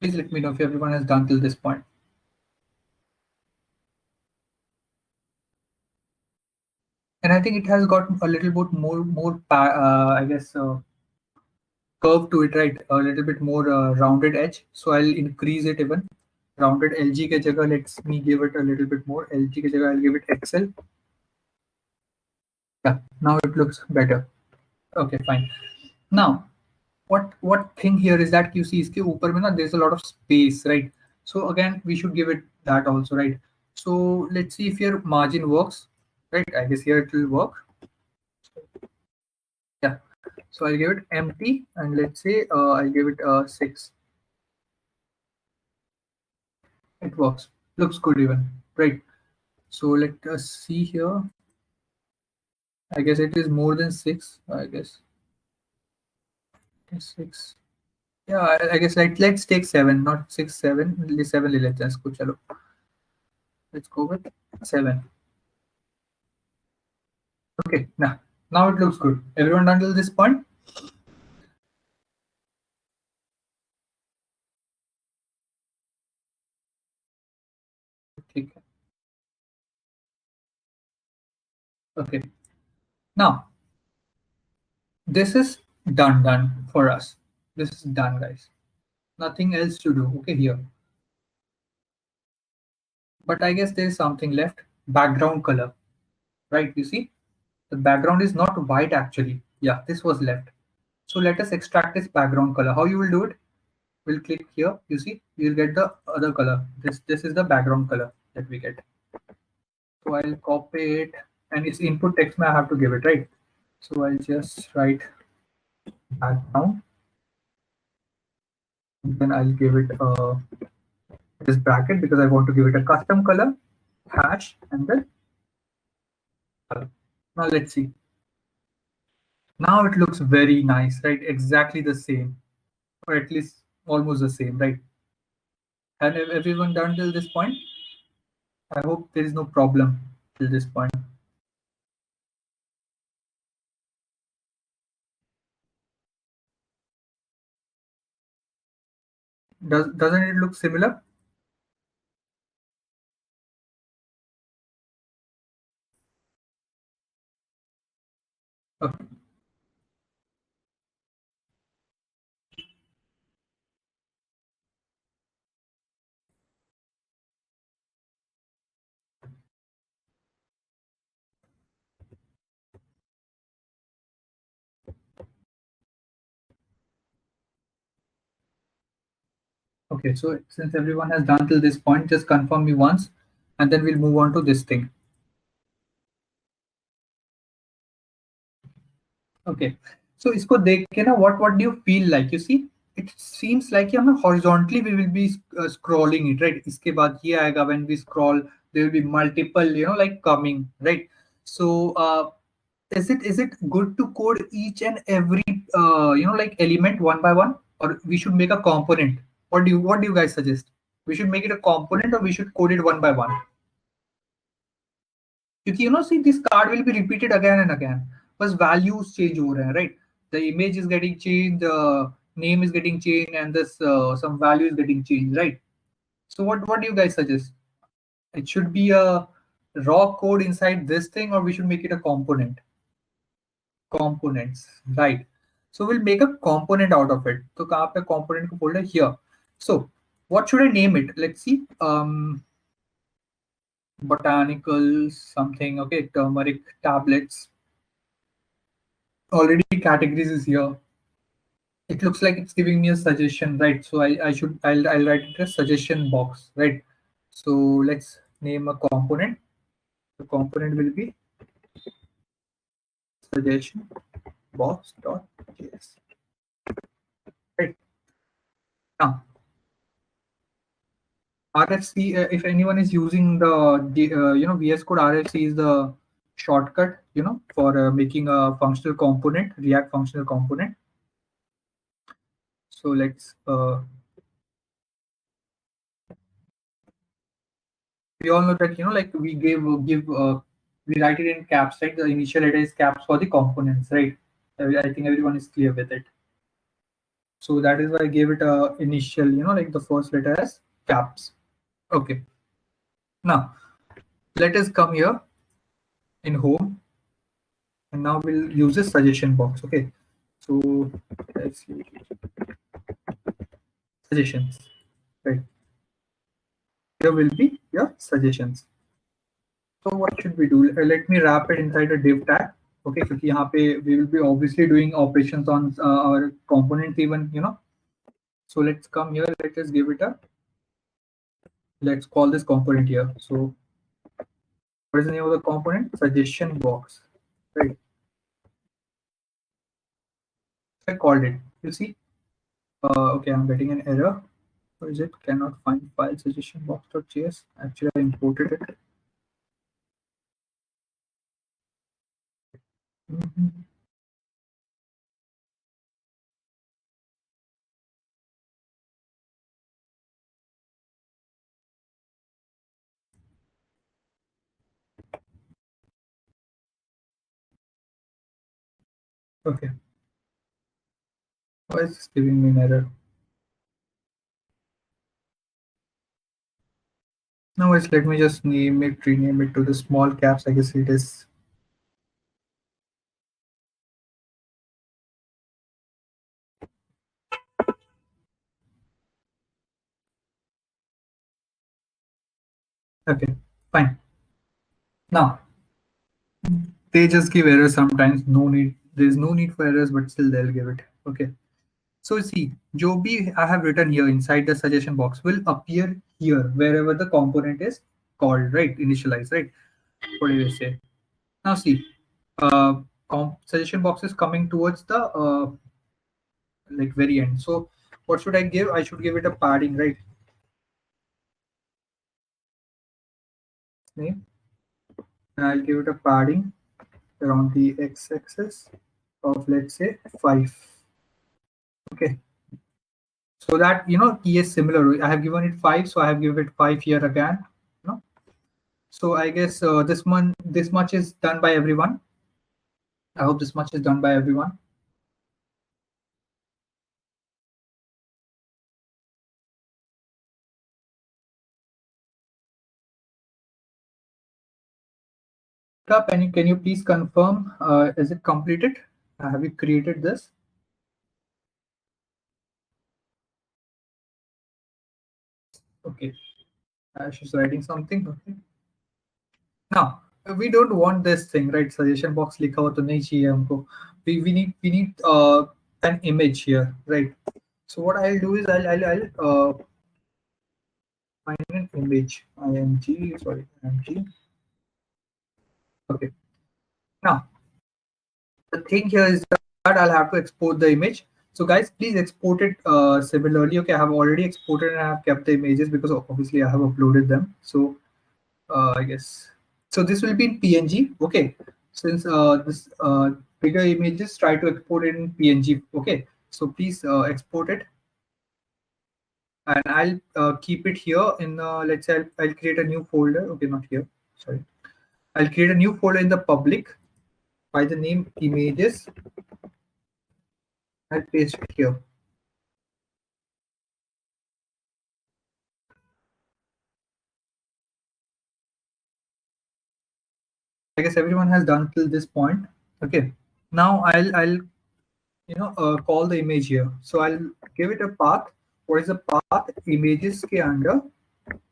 Please let me know if everyone has done till this point. And I think it has got a little bit more I guess curve to it, right? A little bit more rounded edge. So I'll increase it even. Rounded LG ke jagah, let me give it a little bit more. LG ke jagah, I'll give it XL. Yeah, now it looks better. Okay, fine. Now, what thing here is that you see iske upar mein na, there's a lot of space, right? So again, we should give it that also, right? So let's see if your margin works, right? I guess here it will work. Yeah. So I'll give it empty, and let's say I'll give it 6. It works. Looks good even, right? So let us see here. I guess it is more than 6. I guess 6. Yeah, I guess let's take 7, not 6, 7. 7 ले लेते हैं इसको, चलो. Let's go with 7. Okay, now it looks good. Everyone done till this point? Okay. Okay. Now this is done for us. This is done, guys. Nothing else to do. Okay, here. But I guess there is something left. Background color, right? You see, the background is not white actually. Yeah, this was left. So let us extract this background color. How you will do it? We'll click here. You see, you'll get the other color. This is the background color that we get. So I'll copy it, and its input text I have to give it, right? So I'll just write background, and then I'll give it this bracket because I want to give it a custom color, hash, and then color. Now let's see. Now it looks very nice, right? Exactly the same, or at least almost the same, right? And everyone done till this point? I hope there is no problem till this point. Doesn't it look similar? Okay. Okay, so since everyone has done till this point, just confirm me once, and then we'll move on to this thing. Okay, so इसको देख के ना what do you feel like? You see, it seems like हम ना horizontally we will be scrolling it, right? इसके बाद ये आएगा, when we scroll there will be multiple, like coming, right? So is it good to code each and every like element one by one, or we should make a component? What do you guys suggest? We should make it a component, or we should code it one by one? क्योंकि see, this card will be repeated again and again, बस values change हो रहे हैं, right? The image is getting changed, the name is getting changed, and this some value is getting changed, right? So what do you guys suggest? It should be a raw code inside this thing, or we should make it a component? Components, right? So we'll make a component out of it. So कहाँ पे component को बोल रहे हैं? Here. So what should I name it? Let's see. Botanical something. Okay, turmeric tablets. Already categories is here. It looks like it's giving me a suggestion, right? So I'll write it as suggestion box, right? So let's name a component. The component will be suggestion box.js. Right now, RFC. If anyone is using the VS Code, RFC is the shortcut, for making a functional component, React functional component. So let's we all know that like we give we write it in caps, right? The initial letter is caps for the components, right? I think everyone is clear with it. So that is why I gave it a initial, like the first letter as caps. Okay. Now let us come here in home, and now we'll use this suggestion box. Okay. So let's use suggestions. Right. Here will be your suggestions. So what should we do? Let me wrap it inside a div tag. Okay, क्योंकि यहाँ पे we will be obviously doing operations on our components even, So let's come here. Let us give it a. Let's call this component here. So what is the name of the component? Suggestion box. Right. I called it. You see. Okay, I'm getting an error. What is it? Cannot find file suggestion box.js. Actually, I imported it. Mhm. Okay. Why is this giving me an error? No, it's let me just rename it to the small caps. I guess it is. Okay, fine. Now they just give errors sometimes. No need. There's no need for errors, but still they'll give it. Okay. So see, जो भी I have written here inside the suggestion box will appear here wherever the component is called, right? Initialized, right? What do you say? Now see, suggestion box is coming towards the like very end. So what should I give? I should give it a padding, right? Name, and I'll give it a padding around the x-axis of, let's say, 5. Okay, so that key is similar. I have given it 5, so I have given it 5 here again. No, so I guess this much is done by everyone. I hope this much is done by everyone. Can you please confirm? Is it completed? Have you created this? Okay, she's writing something. Okay. Now we don't want this thing, right? Suggestion box लिखा हो तो नहीं चाहिए हमको. We need an image here, right? So what I'll do is I'll find an image. Img, sorry, img. Okay. Now the thing here is that I'll have to export the image. So guys, please export it similarly. Okay, I have already exported and I have kept the images because obviously I have uploaded them. So I guess so. This will be in PNG. Okay, since this bigger images, try to export it in PNG. Okay, so please export it, and I'll keep it here in. Let's say I'll create a new folder. Okay, not here. Sorry. I'll create a new folder in the public by the name images. I'll paste it here. I guess everyone has done till this point. Okay. Now I'll call the image here. So I'll give it a path. What is the path? Images ke under.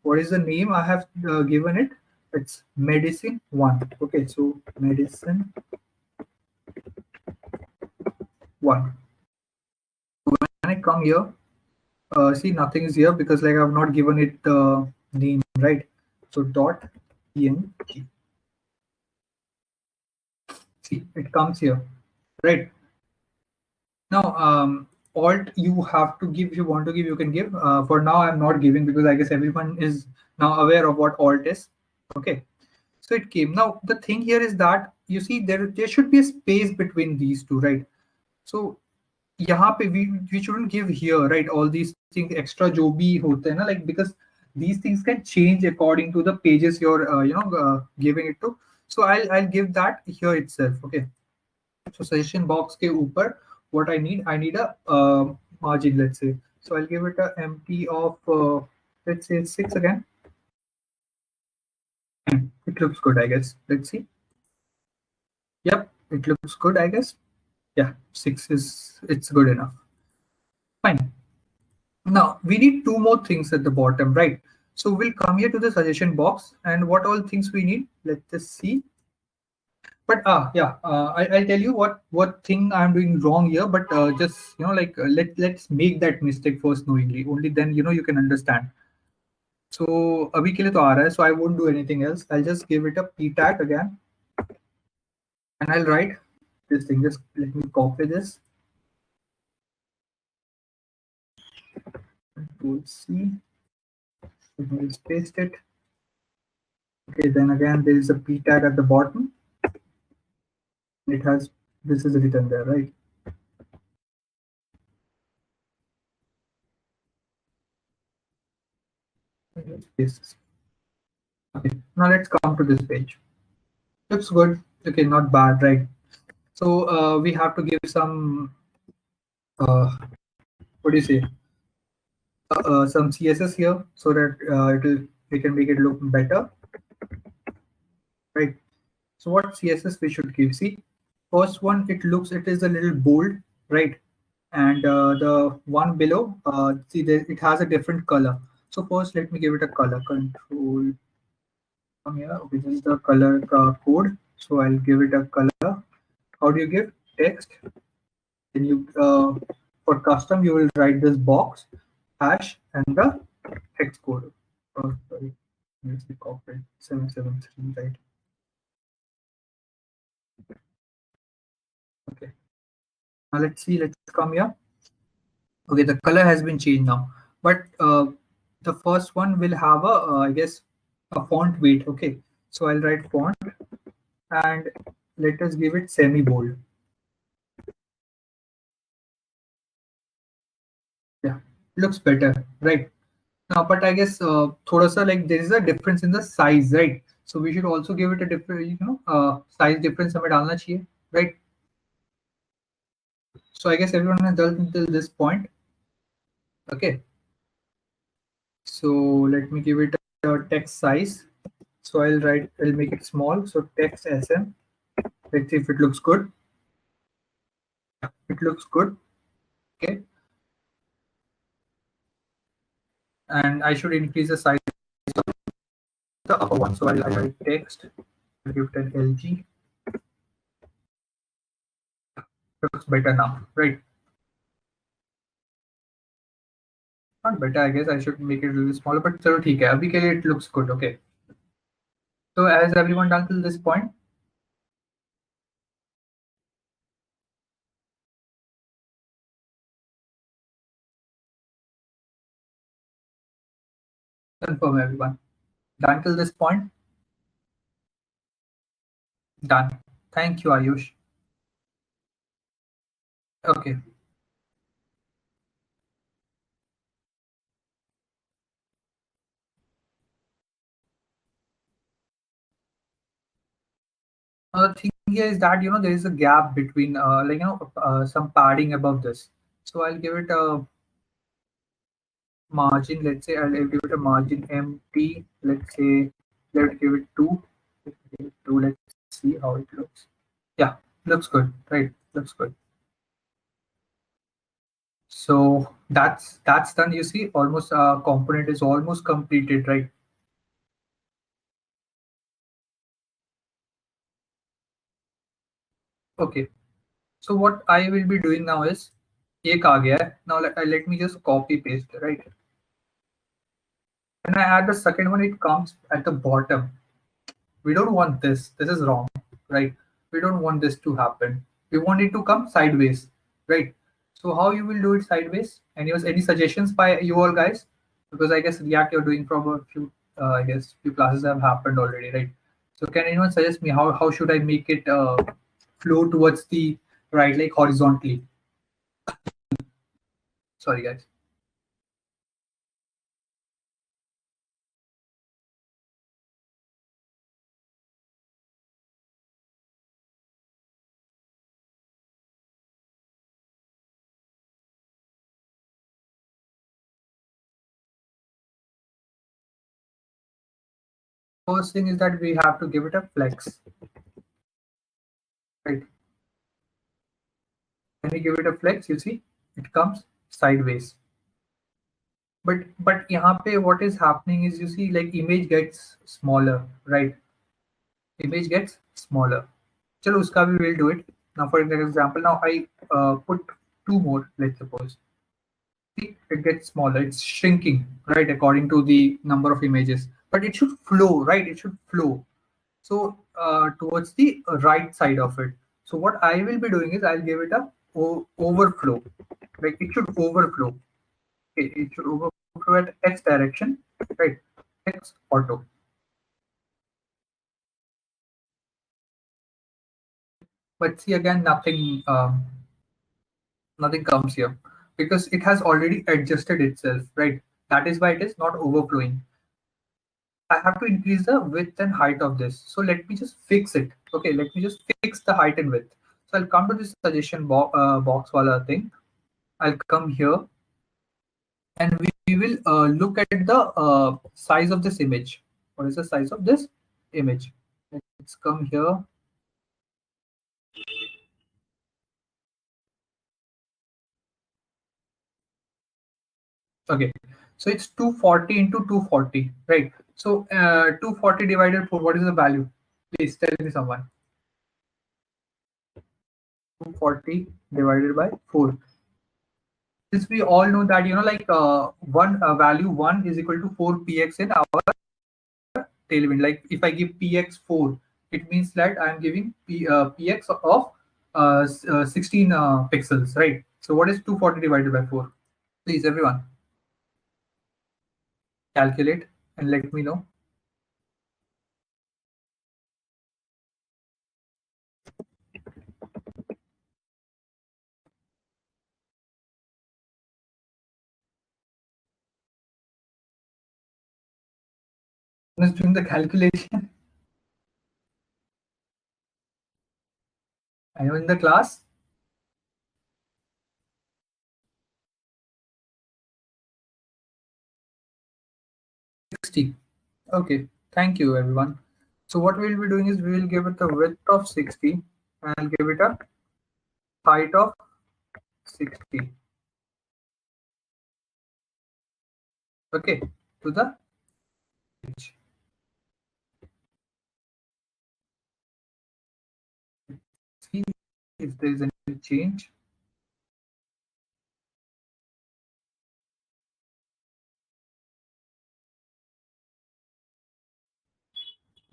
What is the name I have given it? It's medicine 1. Okay, so medicine 1. When I come here, see nothing is here because like I've not given it the name, right? So dot png. See, it comes here, right? Now, alt you have to give. If you want to give, you can give. For now, I'm not giving because I guess everyone is now aware of what alt is. Okay, so it came. Now the thing here is that you see there should be a space between these two, right? So यहाँ पे we shouldn't give here, right? All these things extra जो भी होते हैं ना, like because these things can change according to the pages you're giving it to. So I'll give that here itself. Okay. So suggestion box के ऊपर what I need a margin, let's say. So I'll give it a empty of let's say 6 again. It looks good, I guess. Let's see. Yep, it looks good, I guess. Yeah, 6 is it's good enough. Fine. Now we need two more things at the bottom, right? So we'll come here to the suggestion box and what all things we need. Let's just see. But yeah, I'll tell you what thing I'm doing wrong here. But just like let's make that mistake first knowingly. Only then you can understand. So अभी के लिए तो आ रहा है, so I won't do anything else. I'll just give it a p tag again, and I'll write this thing. Just let me copy this. Control C. Let's paste it. Okay, then again there is a p tag at the bottom. It has this is written there, right? Yes. Okay, now let's come to this page. Looks good. Okay, not bad, right? So we have to give some what do you say? Some CSS here so that we can make it look better, right? So what CSS we should give? See, first one it is a little bold, right? And the one below, see there it has a different color. So first let me give it a color. Control from here. Okay, this is the color code. So I'll give it a color. How do you give text? then you for custom you will write this box hash and the hex code. Oh, sorry, it's the corporate 773, right? Okay. Now let's see. Let's come here. Okay, the color has been changed now, but the first one will have a I guess a font weight. Okay, so I'll write font and let us give it semi bold. Yeah, looks better, right? Now, but I guess thoda sa like there is a difference in the size, right? So we should also give it a different, size difference हमें डालना चाहिए, right? So I guess everyone has done until this point. Okay. So let me give it a text size. So I'll make it small. So text SM. Let's see if it looks good. It looks good. Okay. And I should increase the size of the upper one. So I'll write text. I'll give it an LG. Looks better now, right? Not better, I guess. I should make it a little smaller, but चलो ठीक है. अभी के लिए it looks good. Okay. So has everyone done till this point? Confirm everyone. Done till this point? Done. Thank you, Ayush. Okay. Now the thing here is that there is a gap between some padding above this. So I'll give it a margin. Let's say I'll give it a margin empty. Let's say let's give it two. Let's give it two. Let's see how it looks. Yeah, looks good. Right, looks good. So that's done. You see, almost component is almost completed, right? Okay. So what I will be doing now is एक आ गया है. Now let me just copy paste, right? When I add the second one, it comes at the bottom. We don't want this. This is wrong, right? We don't want this to happen. We want it to come sideways, right? So how you will do it sideways? Any suggestions by you all guys? Because I guess React you're doing from a few I guess few classes have happened already, right? So can anyone suggest me how should I make it flow towards the right, like horizontally? Sorry guys. First thing is that we have to give it a flex, right? When we give it a flex, you see it comes sideways. But यहाँ पे what is happening is you see like image gets smaller, right? Image gets smaller. चलो उसका भी we'll do it. Now for example, now I put two more, let's suppose. See, it gets smaller. It's shrinking, right, according to the number of images. But it should flow, right? It should flow. So towards the right side of it. So what I will be doing is I'll give it a overflow. Like it should overflow. Okay, it should overflow at X direction, right? X auto. But see again, nothing comes here because it has already adjusted itself, right? That is why it is not overflowing. I have to increase the width and height of this. So let me just fix it. Okay, let me just fix the height and width. So I'll come to this suggestion box wala thing. I'll come here and we will look at the size of this image. What is the size of this image? Let's come here. Okay, so it's 240 into 240, right? So 240 divided 4, what is the value? Please tell me someone. 240 divided by 4. Since we all know that, like one value 1 is equal to 4 px in our tailwind. Like if I give px 4, it means that I'm giving px of 16 pixels, right? So what is 240 divided by 4? Please, everyone, calculate and let me know. Who's doing the calculation? I know in the class. 60. Okay, thank you, everyone. So what we'll be doing is we will give it a width of 60 and I'll give it a height of 60. Okay, to the edge. See if there is any change.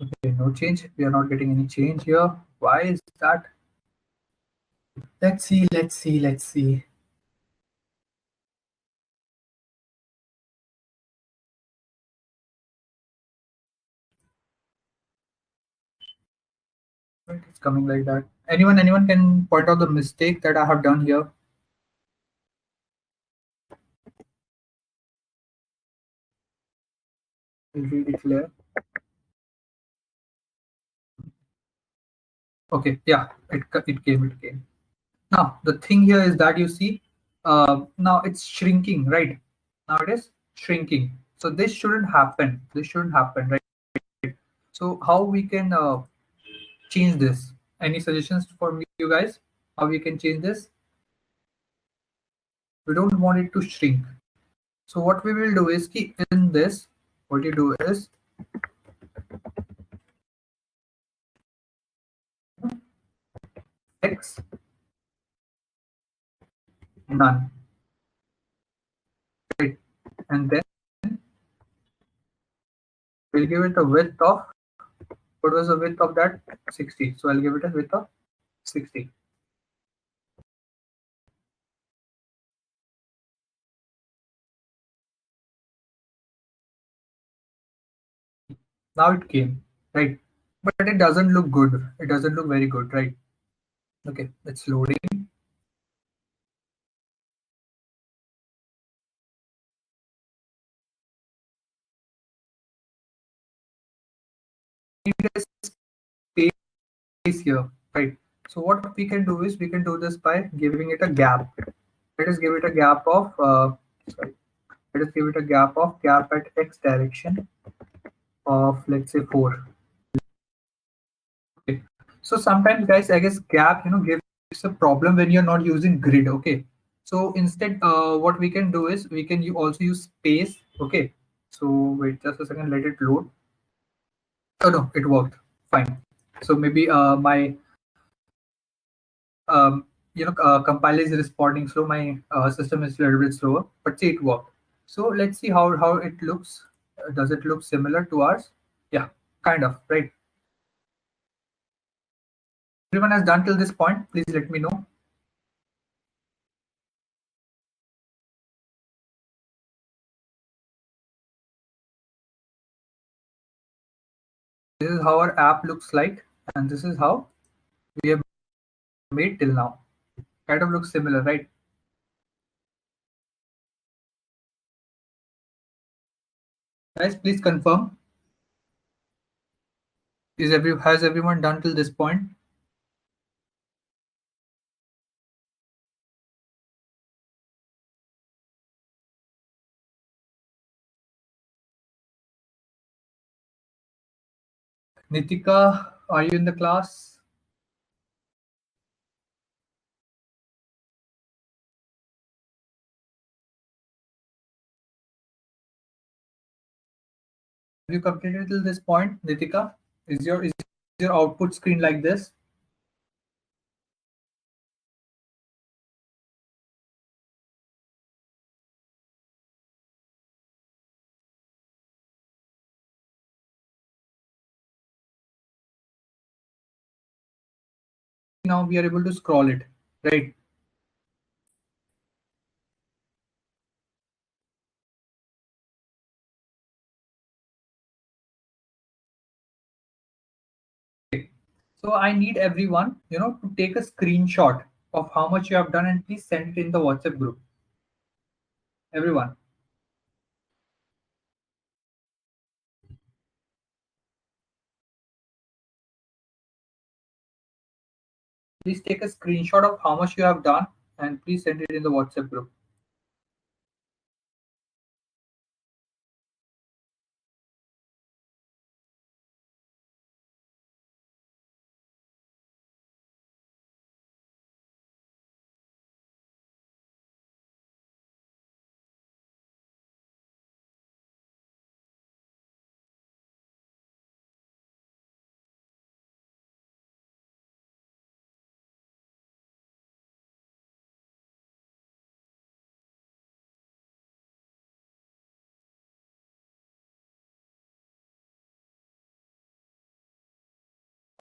Okay, no change. We are not getting any change here. Why is that? Let's see, let's see, let's see. It's coming like that. Anyone can point out the mistake that I have done here. We'll redeclare. Okay, yeah, it came, it came. Now the thing here is that you see, now it's shrinking, right? Now it is shrinking. So this shouldn't happen. This shouldn't happen, right? So how we can change this? Any suggestions for me, you guys? How we can change this? We don't want it to shrink. So what we will do is keep in this. What you do is x none, right? And then we'll give it a width of, what was the width of that? 60. So I'll give it a width of 60. Now it came, right? But it doesn't look good. It doesn't look very good, right? Okay, it's loading. Need a space here, right? So what we can do is we can do this by giving it a gap. Let us give it a gap of sorry. Let us give it a gap at x direction of, let's say, 4. Okay. So sometimes, guys, I guess gap, gives a problem when you're not using grid. Okay. So instead, what we can do is we can also use space. Okay. So wait just a second, let it load. Oh no, it worked. Fine. So maybe my compiler is responding slow. My system is a little bit slower, but see, it worked. So let's see how it looks. Does it look similar to ours? Yeah, kind of, right? Everyone has done till this point. Please let me know. This is how our app looks like, and this is how we have made till now. Kind of looks similar, right? Guys, please confirm. Has everyone done till this point? Nitika, are you in the class? Have you completed till this point, Nitika? Is your output screen like this? now we are able to scroll it, right? So I need everyone, to take a screenshot of how much you have done and please send it in the WhatsApp group. Everyone, please take a screenshot of how much you have done and please send it in the WhatsApp group.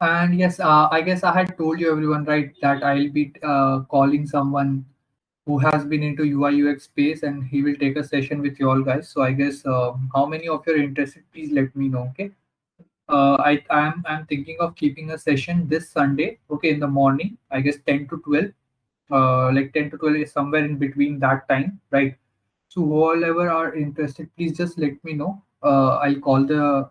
And yes, I guess I had told you everyone, right, that I'll be calling someone who has been into UI UX space and he will take a session with you all guys. So I guess how many of you are interested, please let me know. Okay. I'm thinking of keeping a session this Sunday, okay, in the morning, I guess 10 to 12. Like 10 to 12 is somewhere in between that time, right? So whoever are interested, please just let me know. I'll call the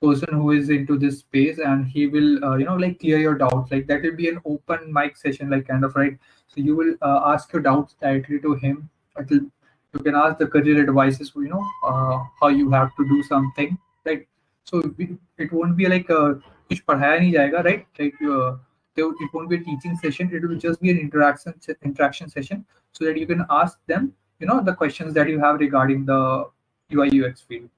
person who is into this space and he will like clear your doubts. Like that will be an open mic session, like kind of, right? So you will ask your doubts directly to him. It'll, you can ask the career advices, how you have to do something, right? So it won't be like कुछ पढ़ाया नहीं जाएगा, right? Like it won't be a teaching session, it will just be an interaction session so that you can ask them the questions that you have regarding the UI UX field.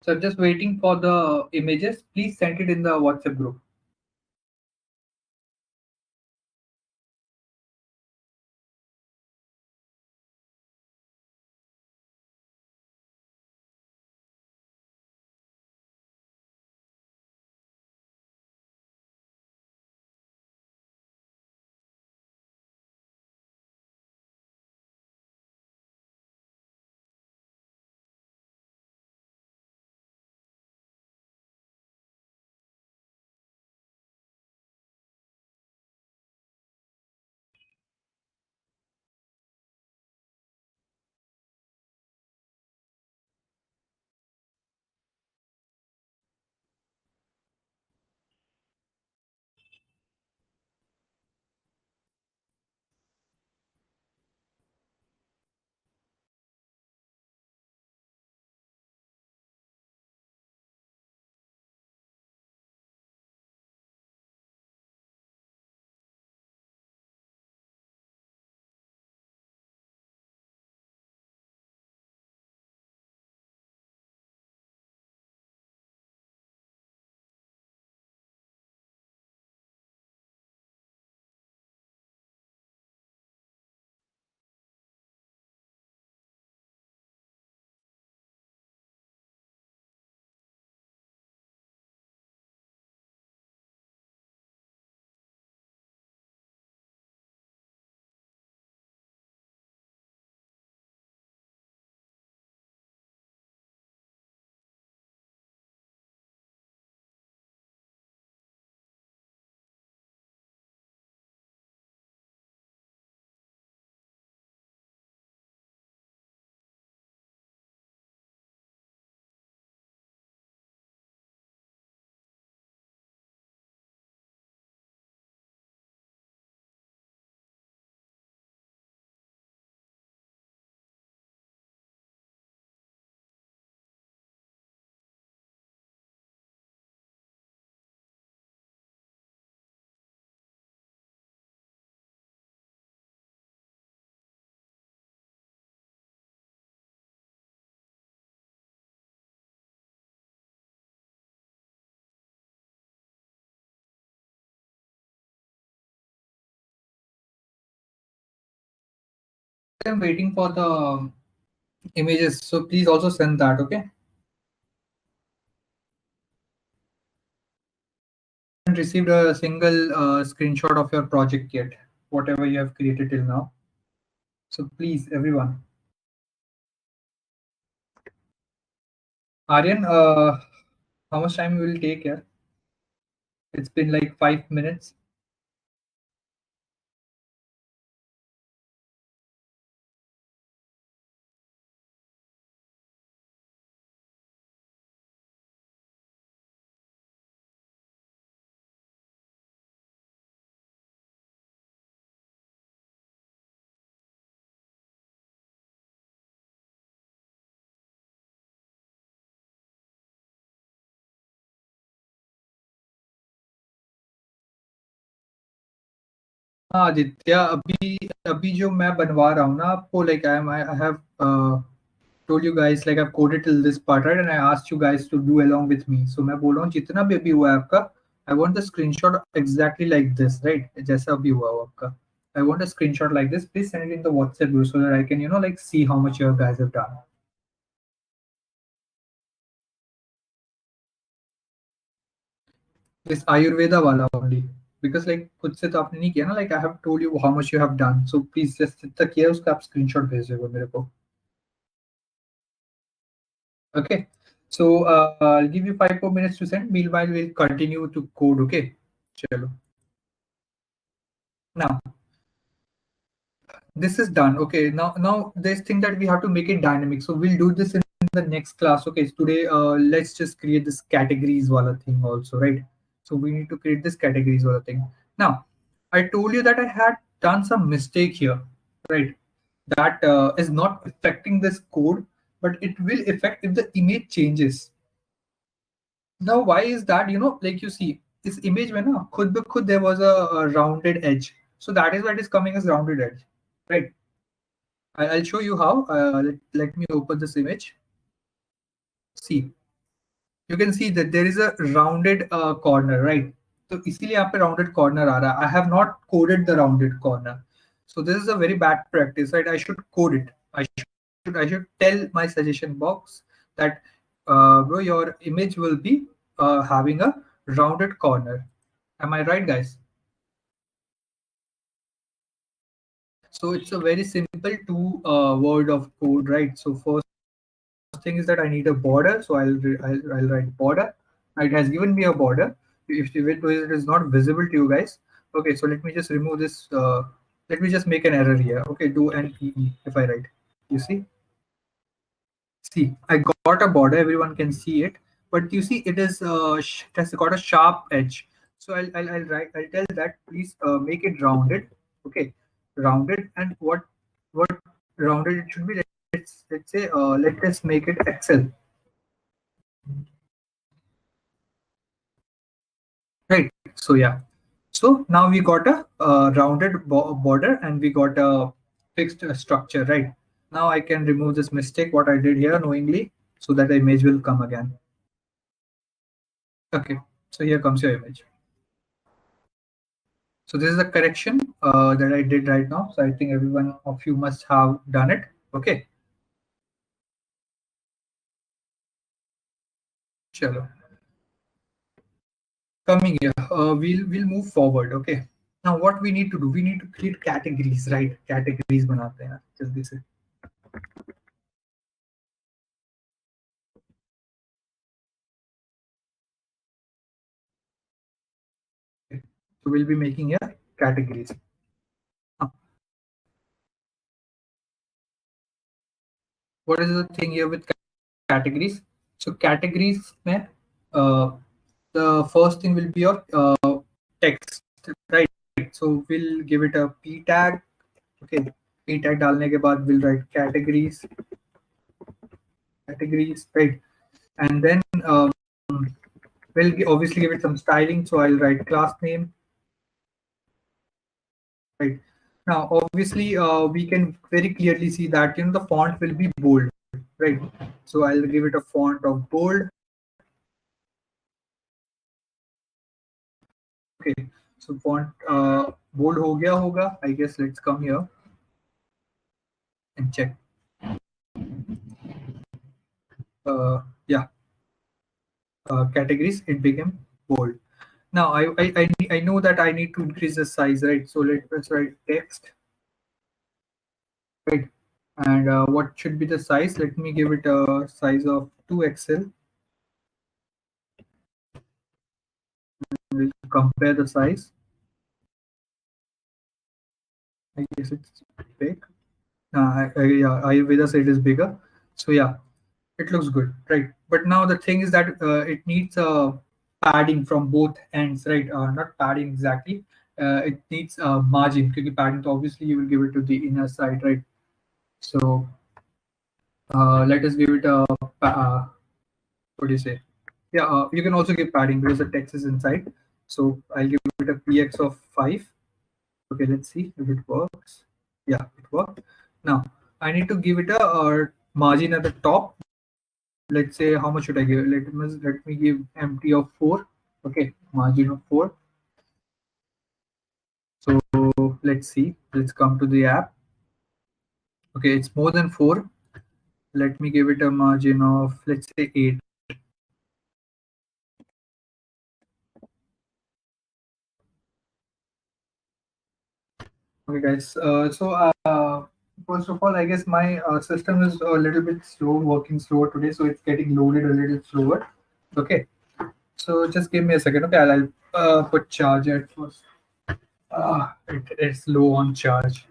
So I'm just waiting for the images. Please send it in the WhatsApp group. I'm waiting for the images. So please also send that, okay? haven't received a single screenshot of your project yet, whatever you have created till now. So please, everyone. Aryan, how much time will take here? It's been like 5 minutes. हाँ आदित्य, अभी अभी जो मैं बनवा रहा हूँ ना आपको, like I have told you guys, like I've coded till this part, right, and I asked you guys to do along with me. So मैं बोल रहा हूँ जितना भी अभी हुआ है आपका, I want the screenshot exactly like this, right, जैसा अभी हुआ हो आपका. I want a screenshot like this. Please send it in the WhatsApp group so that I can, like see how much you guys have done. This Ayurveda wala only. Because like खुद से तो आपने नहीं किया ना, like I have told you how much you have done. So please just जितना किया है उसका आप screenshot भेज देगा मेरे को. Okay. So I'll give you 5 more minutes to send. Meanwhile, we'll continue to code. Okay. Chalo. Now this is done. Okay. Now this thing that we have to make it dynamic. So we'll do this in the next class. Okay. So today, let's just create this categories wala thing also, right? So we need to create this categories wala thing. Now, I told you that I had done some mistake here, right? That is not affecting this code, but it will affect if the image changes. Now, why is that? Like you see, this image when khud be khud there was a rounded edge. So that is why it is coming as rounded edge, right? I'll show you how. Let me open this image. See, you can see that there is a rounded corner, right? So इसीलिए यहाँ पे rounded corner आ रहा है. I have not coded the rounded corner. So this is a very bad practice, right? I should code it. I should tell my suggestion box that bro, your image will be having a rounded corner. Am I right, guys? So it's a very simple two word of code, right? So first thing is that I need a border. So I'll write border. It has given me a border. If it is not visible to you guys, okay. So let me just remove this. Let me just make an error here. Okay, do an EE if I write. You see, I got a border. Everyone can see it, but you see, it has got a sharp edge. So I'll tell that please make it rounded. Okay, rounded, and what rounded it should be. Let's say let us make it Excel. Right. So yeah. So now we got a rounded border and we got a fixed structure. Right. Now I can remove this mistake what I did here knowingly so that the image will come again. Okay. So here comes your image. So this is the correction that I did right now. So I think everyone of you must have done it. Okay. Chalo. Coming here, we'll move forward. Okay. Now what we need to do, we need to create categories, right? Categories banate hain. Just this. So we'll be making here categories. Now, what is the thing here with categories? So categories, mein, uh, the first thing will be your text, right? So we'll give it a p tag. Okay, p tag डालने के बाद we'll write categories, right? And then we'll obviously give it some styling. So I'll write class name, right? Now, obviously, we can very clearly see that the font will be bold, right? So I'll give it a font of bold. Okay, so font bold हो गया होगा. I guess let's come here and check. Yeah, categories, it became bold. Now I know that I need to increase the size, right? So let's write text, right? And what should be the size? Let me give it a size of 2 XL. We'll compare the size. I guess it's big. Yeah, Ayurveda said it is bigger. So yeah, it looks good, right? But now the thing is that it needs padding from both ends, right? Not padding exactly. It needs margin. Because padding, so obviously you will give it to the inner side, right? So let us give it a what do you say? Yeah, you can also give padding because the text is inside. So I'll give it a px of 5. Okay, let's see if it works. Yeah, it worked. Now I need to give it a margin at the top. Let's say how much should I give? Let me give empty of 4. Okay, margin of 4. So let's see. Let's come to the app. Okay, it's more than 4. Let me give it a margin of, let's say, 8. Okay, guys. First of all, I guess my system is a little bit slow, working slower today, so it's getting loaded a little slower. Okay, so just give me a second. Okay, I'll put charger at first. It's low on charge.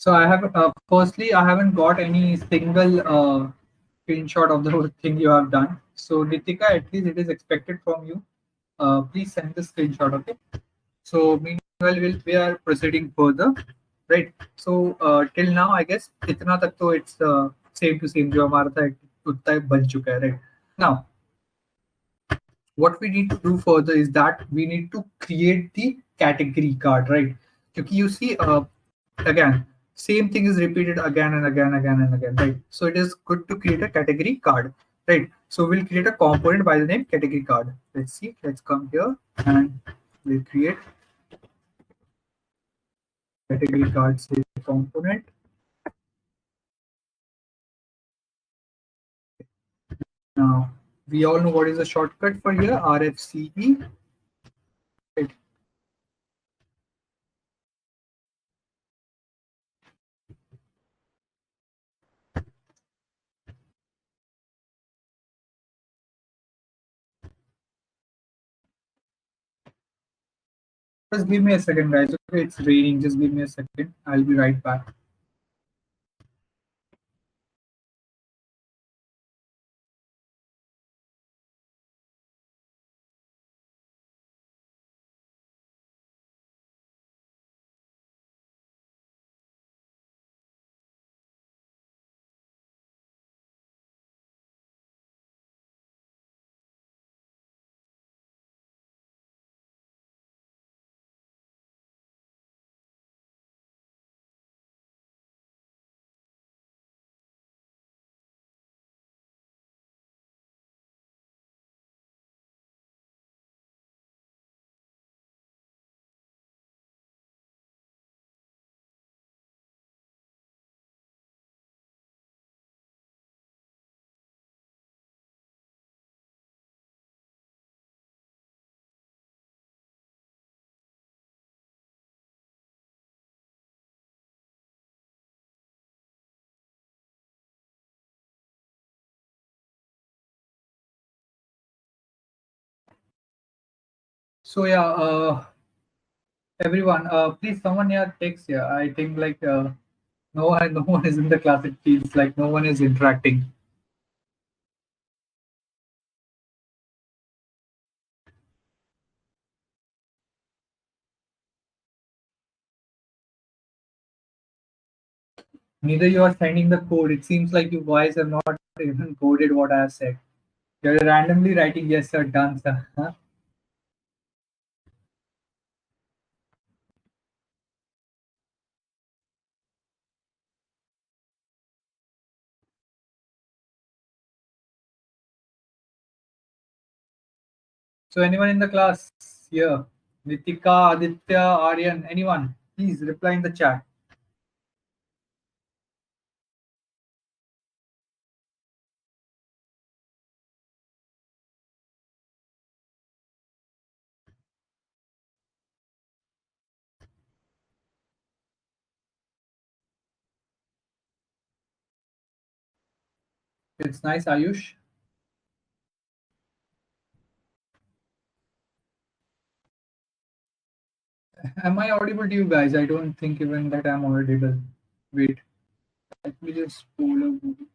So I have firstly, I haven't got any single screenshot of the whole thing you have done. So Nitika, at least it is expected from you. Please send the screenshot, okay? So meanwhile, we are proceeding further, right? So till now, I guess इतना तक तो it's same to same जो हमारा था उतना बन चुका है, right? Now what we need to do further is that we need to create the category card, right? Because you see, again, same thing is repeated again and again, again and again, right? So it is good to create a category card, right? So we'll create a component by the name category card. Let's see. Let's come here and we'll create category card save component. Now we all know what is the shortcut for here, RFCE. Right? Just give me a second, guys. Okay, it's raining. Just give me a second. I'll be right back. So yeah, everyone, please someone here takes here. I think like no one is in the class. It feels like no one is interacting. Neither you are sending the code. It seems like you guys have not even coded what I have said. You're randomly writing yes sir, done sir. Huh? So anyone in the class here? Nitika, Aditya, Aryan, anyone? Please reply in the chat. It's nice, Ayush. Am I audible to you guys? I don't think even that I'm audible. Wait, let me just pull up.